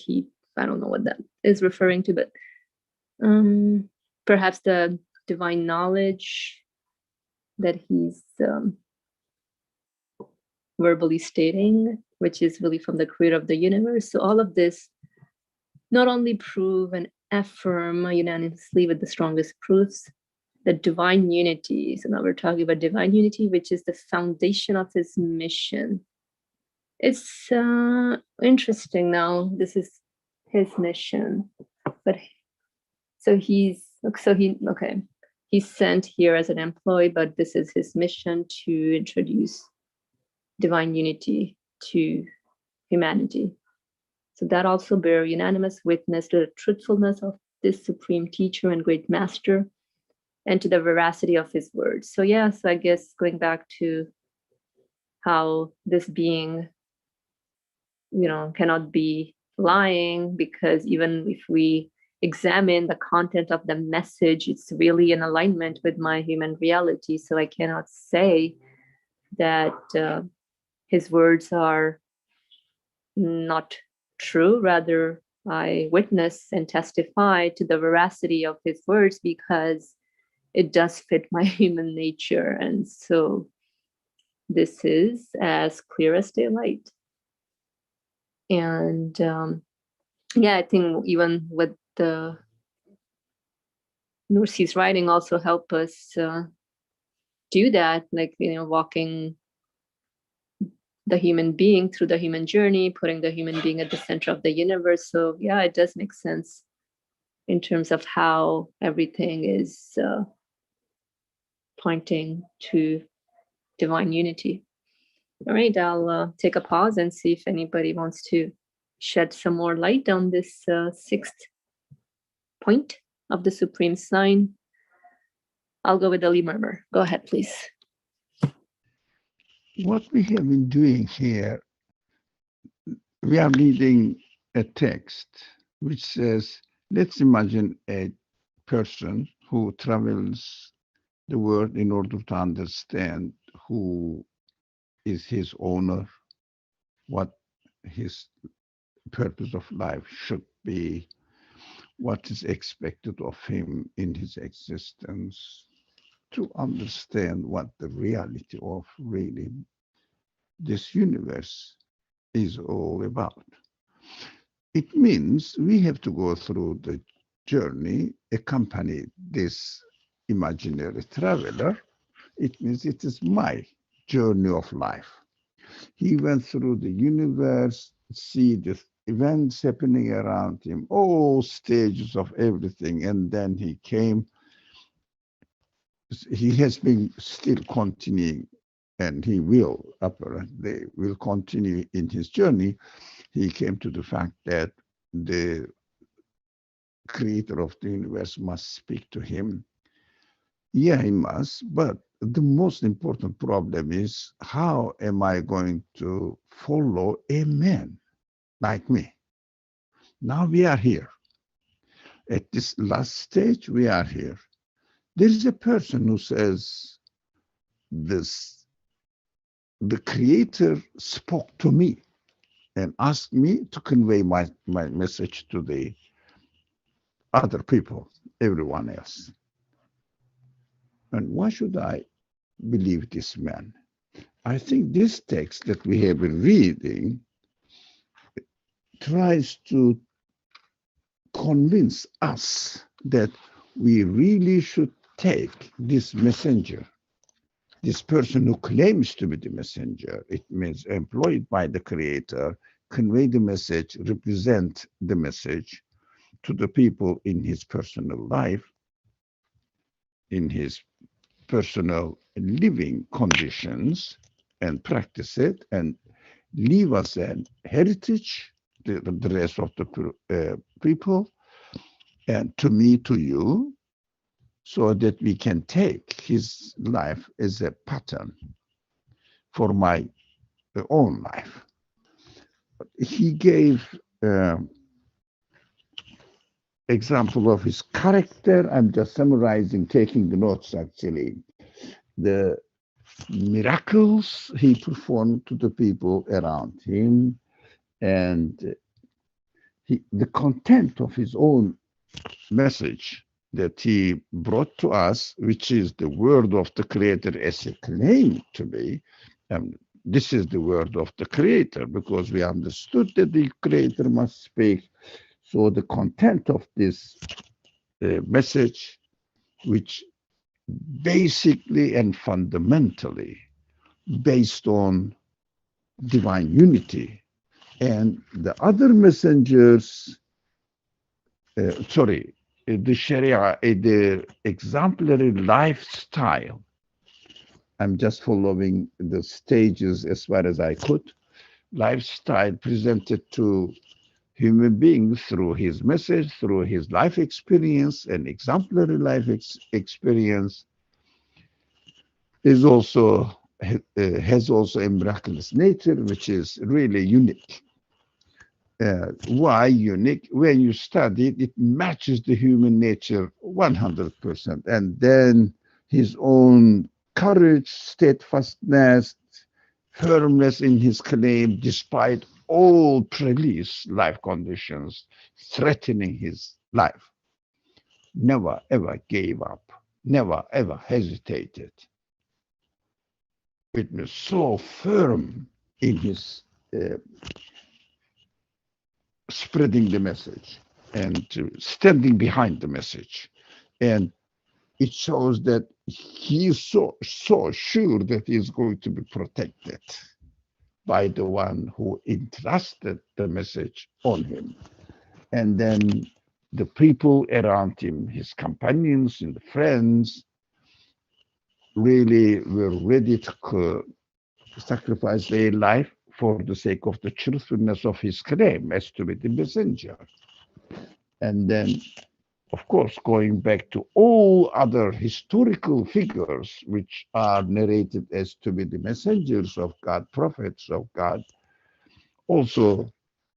I don't know what that is referring to, but perhaps the divine knowledge that he's verbally stating, which is really from the creator of the universe. So all of this not only prove and affirm unanimously with the strongest proofs the divine unity. So now we're talking about divine unity, which is the foundation of his mission. It's interesting now. This is his mission, but he's sent here as an employee, but this is his mission to introduce divine unity to humanity. So that also bear unanimous witness to the truthfulness of this supreme teacher and great master, and to the veracity of his words. So yeah, so I guess going back to how this being, cannot be lying, because even if we examine the content of the message, it's really in alignment with my human reality. So I cannot say that his words are not true. Rather, I witness and testify to the veracity of his words because it does fit my human nature. And so this is as clear as daylight. And I think even with the Nursi's writing also help us do that, like, walking the human being through the human journey, putting the human being at the center of the universe. So yeah, it does make sense in terms of how everything is pointing to divine unity. All right, I'll take a pause and see if anybody wants to shed some more light on this sixth point of the supreme sign. I'll go with the Lee Murmur. Go ahead, please. What we have been doing here, we are reading a text which says, let's imagine a person who travels the world in order to understand who is his owner, what his purpose of life should be, what is expected of him in his existence, to understand what the reality of really this universe is all about. It means we have to go through the journey, accompany this imaginary traveler. It means it is my journey of life. He went through the universe, see the events happening around him, all stages of everything, and then he came. He has been still continuing, and he will apparently will continue in his journey. He came to the fact that the creator of the universe must speak to him. Yeah, he must, but the most important problem is, how am I going to follow a man like me? Now we are here. At this last stage, we are here. There is a person who says, the creator spoke to me and asked me to convey my message to the other people, everyone else. And why should I believe this man? I think this text that we have been reading tries to convince us that we really should take this messenger, this person who claims to be the messenger, it means employed by the Creator, convey the message, represent the message to the people in his personal life, in his personal living conditions, and practice it and leave us an heritage, the rest of the people, and to me, to you, so that we can take his life as a pattern for my own life. He gave example of his character. I'm just summarizing, taking the notes actually. The miracles he performed to the people around him, and the content of his own message that he brought to us, which is the word of the Creator as he claimed to be. This is the word of the Creator because we understood that the Creator must speak. So the content of this message, which basically and fundamentally based on divine unity, and the other messengers, the Sharia, the exemplary lifestyle. I'm just following the stages as far as I could. Lifestyle presented to human beings through his message, through his life experience, and exemplary life experience is also has also a miraculous nature, which is really unique. Why unique? When you study it, it matches the human nature 100%. And then his own courage, steadfastness, firmness in his claim, despite all previous life conditions threatening his life. Never ever gave up, never ever hesitated. It was so firm in his spreading the message and standing behind the message. And it shows that he is so sure that he is going to be protected by the one who entrusted the message on him. And then the people around him, his companions and friends, really were ready to sacrifice their life for the sake of the truthfulness of his claim as to be the messenger. And then, of course, going back to all other historical figures which are narrated as to be the messengers of God, prophets of God, also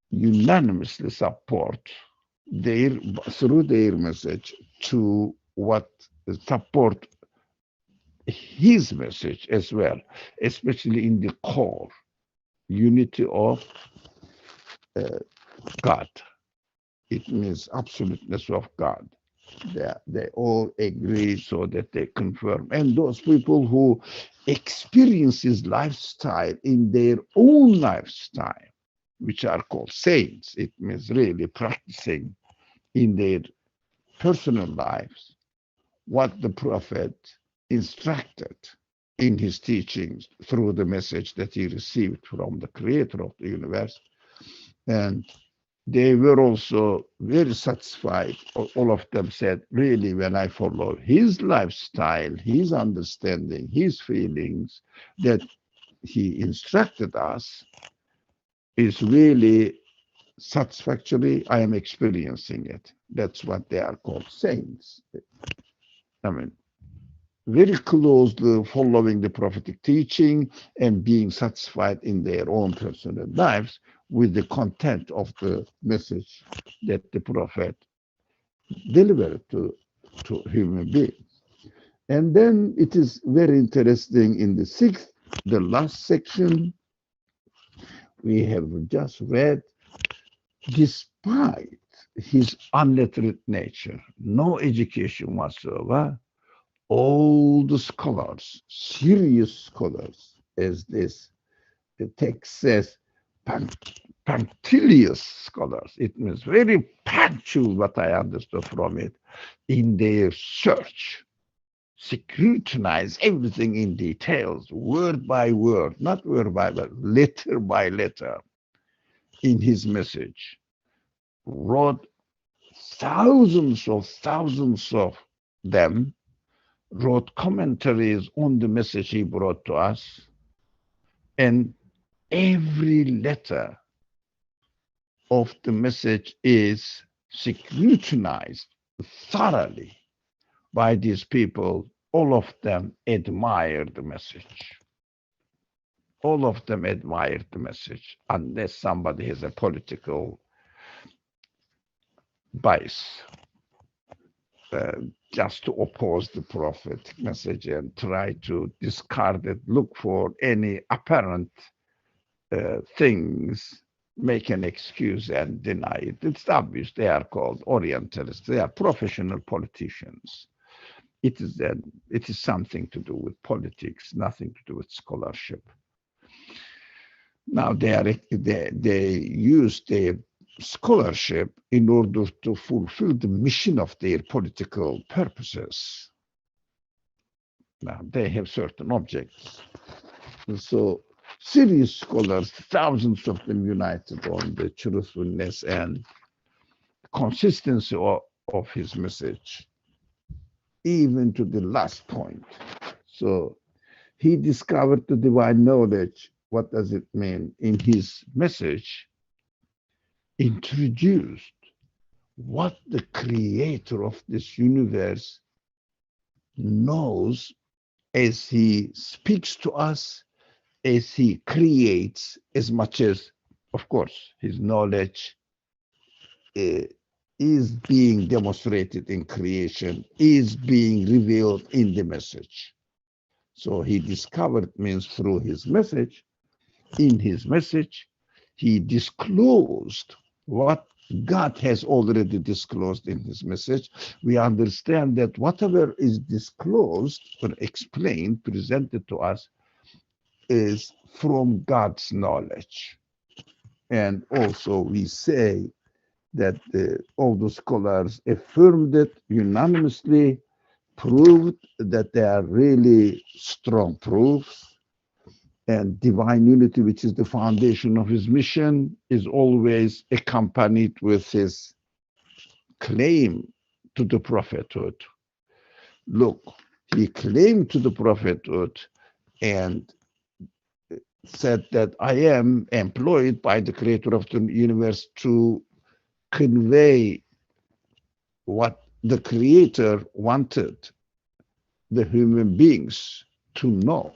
unanimously support through their message to what support his message as well, especially in the core unity of God. It means absoluteness of God. They all agree so that they confirm. And those people who experience his lifestyle in their own lifestyle, which are called saints, it means really practicing in their personal lives what the prophet instructed in his teachings through the message that he received from the Creator of the universe. And they were also very satisfied. All of them said, really, when I follow his lifestyle, his understanding, his feelings that he instructed us is really satisfactory. I am experiencing it. That's what they are called, saints. I mean, very closely following the prophetic teaching and being satisfied in their own personal lives with the content of the message that the prophet delivered to human beings. And then it is very interesting in the last section, we have just read, despite his unlettered nature, no education whatsoever. All the scholars, serious scholars, as this the text says, punctilious scholars. It means very punctual, what I understood from it, in their search, scrutinize everything in details, word by word, not word by word, letter by letter, in his message, wrote thousands of them, wrote commentaries on the message he brought to us, and every letter of the message is scrutinized thoroughly by these people. All of them admire the message. All of them admire the message, unless somebody has a political bias, just to oppose the prophetic message and try to discard it, look for any apparent things, make an excuse and deny it. It's obvious they are called Orientalists. They are professional politicians. It is something to do with politics, nothing to do with scholarship. Now they use their scholarship in order to fulfill the mission of their political purposes. Now they have certain objects. So serious scholars, thousands of them united on the truthfulness and consistency of his message, even to the last point. So he discovered the divine knowledge. What does it mean? In his message, introduced what the creator of this universe knows as he speaks to us, as he creates, as much as, of course, his knowledge is being demonstrated in creation, is being revealed in the message. So he discovered means through his message. In his message, he disclosed what God has already disclosed in his message. We understand that whatever is disclosed or explained, presented to us, is from God's knowledge. And also we say that all the scholars affirmed it unanimously, proved that they are really strong proofs. And divine unity, which is the foundation of his mission, is always accompanied with his claim to the prophethood. Look, he claimed to the prophethood and said that I am employed by the creator of the universe to convey what the creator wanted the human beings to know,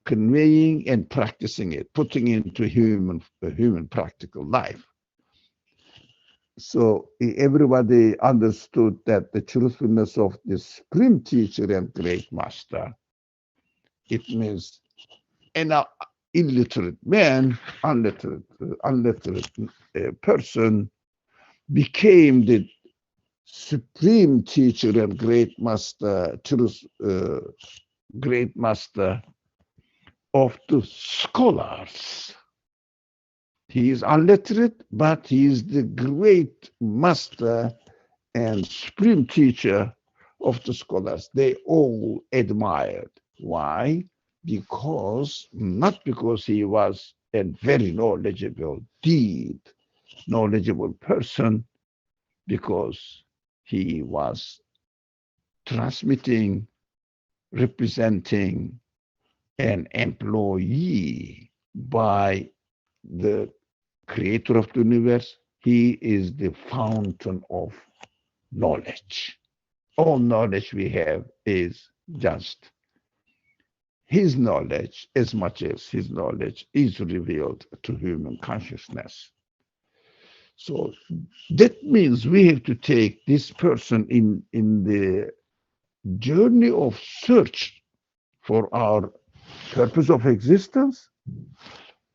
conveying and practicing it, putting into human practical life. So everybody understood that the truthfulness of the supreme teacher and great master, it means an illiterate man, unlettered person, became the supreme teacher and great master, great master of the scholars. He is unlettered, but he is the great master and supreme teacher of the scholars. They all admired. Why? Not because he was a very knowledgeable, deep, knowledgeable person, because he was transmitting, representing an employee by the creator of the universe. He is the fountain of knowledge. All knowledge we have is just his knowledge, as much as his knowledge is revealed to human consciousness. So that means we have to take this person in the journey of search for our purpose of existence.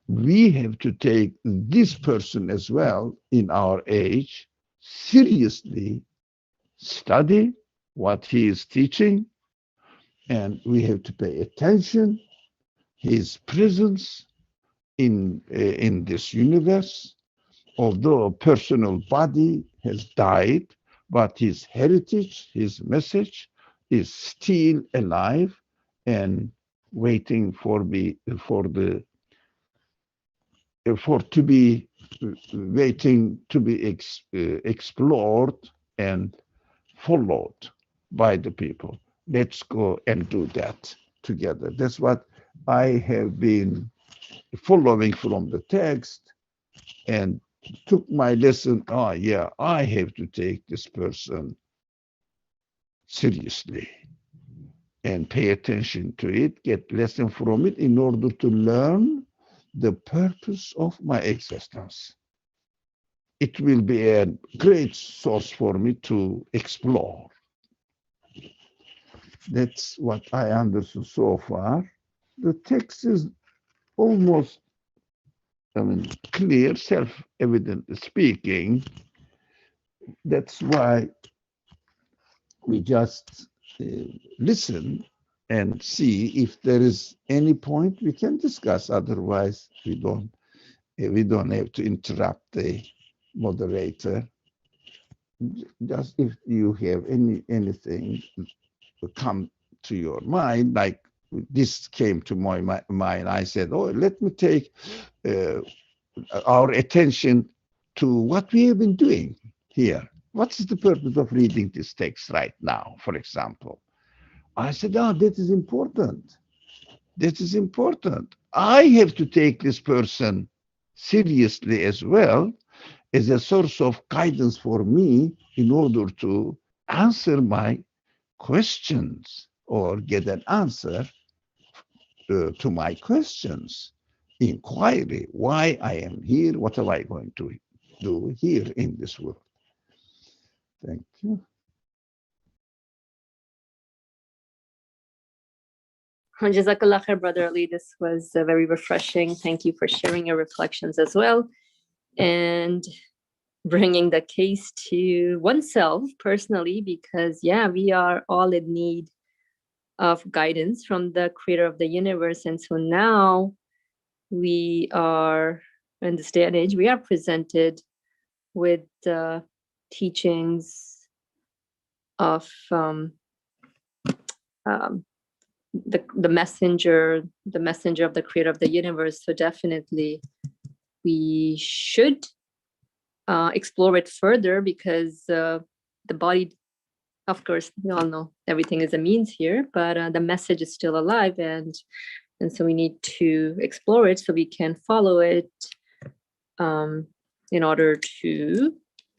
We have to take this person as well in our age, seriously study what he is teaching, and we have to pay attention his presence in this universe. Although a personal body has died, but his heritage, his message is still alive and waiting for to be waiting to be explored and followed by the people. Let's go and do that together. That's what I have been following from the text, and took my lesson. Oh yeah, I have to take this person seriously and pay attention to it, get lesson from it in order to learn the purpose of my existence. It will be a great source for me to explore. That's what I understood so far. The text is almost, clear, self-evident speaking. That's why we just listen and see if there is any point we can discuss. Otherwise, we don't have to interrupt the moderator. Just if you have anything come to your mind, like this came to my mind, I said, oh, let me take our attention to what we have been doing here. What is the purpose of reading this text right now, for example? I said, oh, that is important. That is important. I have to take this person seriously as well as a source of guidance for me in order to answer my questions or get an answer to my questions. Inquiry, why I am here, what am I going to do here in this world? Thank you. Jazakallah khair, Brother Ali. This was very refreshing. Thank you for sharing your reflections as well, and bringing the case to oneself personally, because yeah, we are all in need of guidance from the creator of the universe. And so now we are, in this day and age, we are presented with the teachings of the messenger of the creator of the universe. So definitely we should explore it further, because the body, of course, we all know everything is a means here, but the message is still alive, and so we need to explore it so we can follow it in order to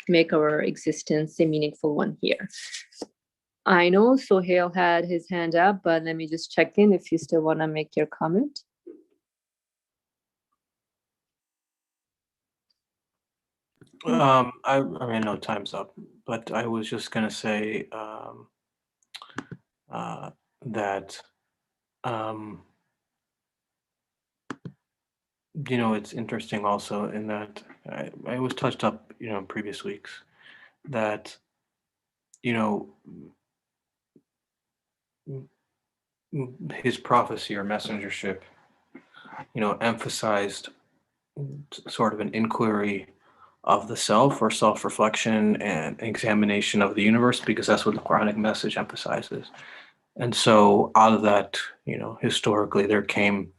make our existence a meaningful one here. I know Sohail had his hand up, but let me just check in if you still want to make your comment. I mean, no, time's up, but I was just going to say that, it's interesting also in that I was touched up, in previous weeks, that, his prophecy or messengership, emphasized sort of an inquiry of the self, or self-reflection and examination of the universe, because that's what the Quranic message emphasizes. And so out of that, historically there came,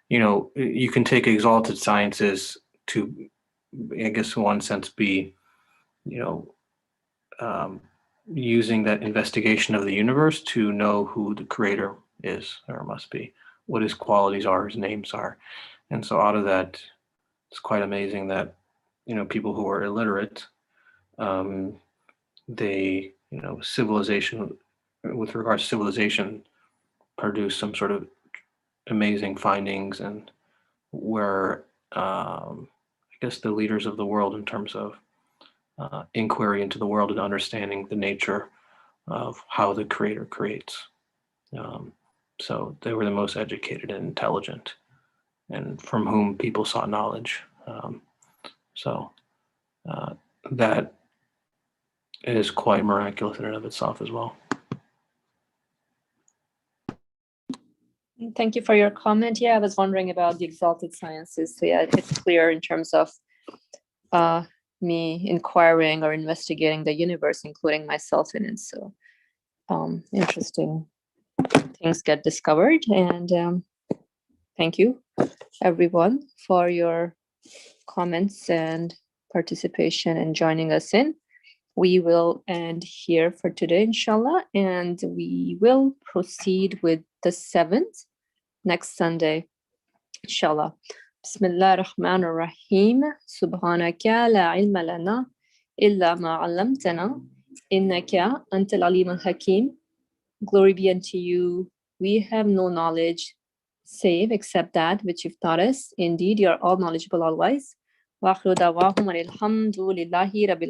you can take exalted sciences to, I guess in one sense, be, using that investigation of the universe to know who the creator is, or must be, what his qualities are, his names are. And so out of that, it's quite amazing that, people who are illiterate, they, civilization, with regards to civilization, produce some sort of amazing findings, and where, I guess, the leaders of the world in terms of inquiry into the world and understanding the nature of how the creator creates. So they were the most educated and intelligent, and from whom people sought knowledge. So that It is quite miraculous in and of itself as well. Thank you for your comment. Yeah, I was wondering about the exalted sciences. So yeah, it's clear in terms of me inquiring or investigating the universe, including myself in it. So interesting things get discovered. And thank you, everyone, for your comments and participation and joining us in. We will end here for today, inshallah, and we will proceed with the 7th next Sunday, inshallah. Bismillah ar-Rahman ar-Rahim. Subhanaka la ilma lana illa ma 'allamtana innaka antal alim al-hakim. Glory be unto you. We have no knowledge save except that which you've taught us. Indeed, you are all knowledgeable, all wise. Wa akhiru da'wahum alhamdulillahi rabbil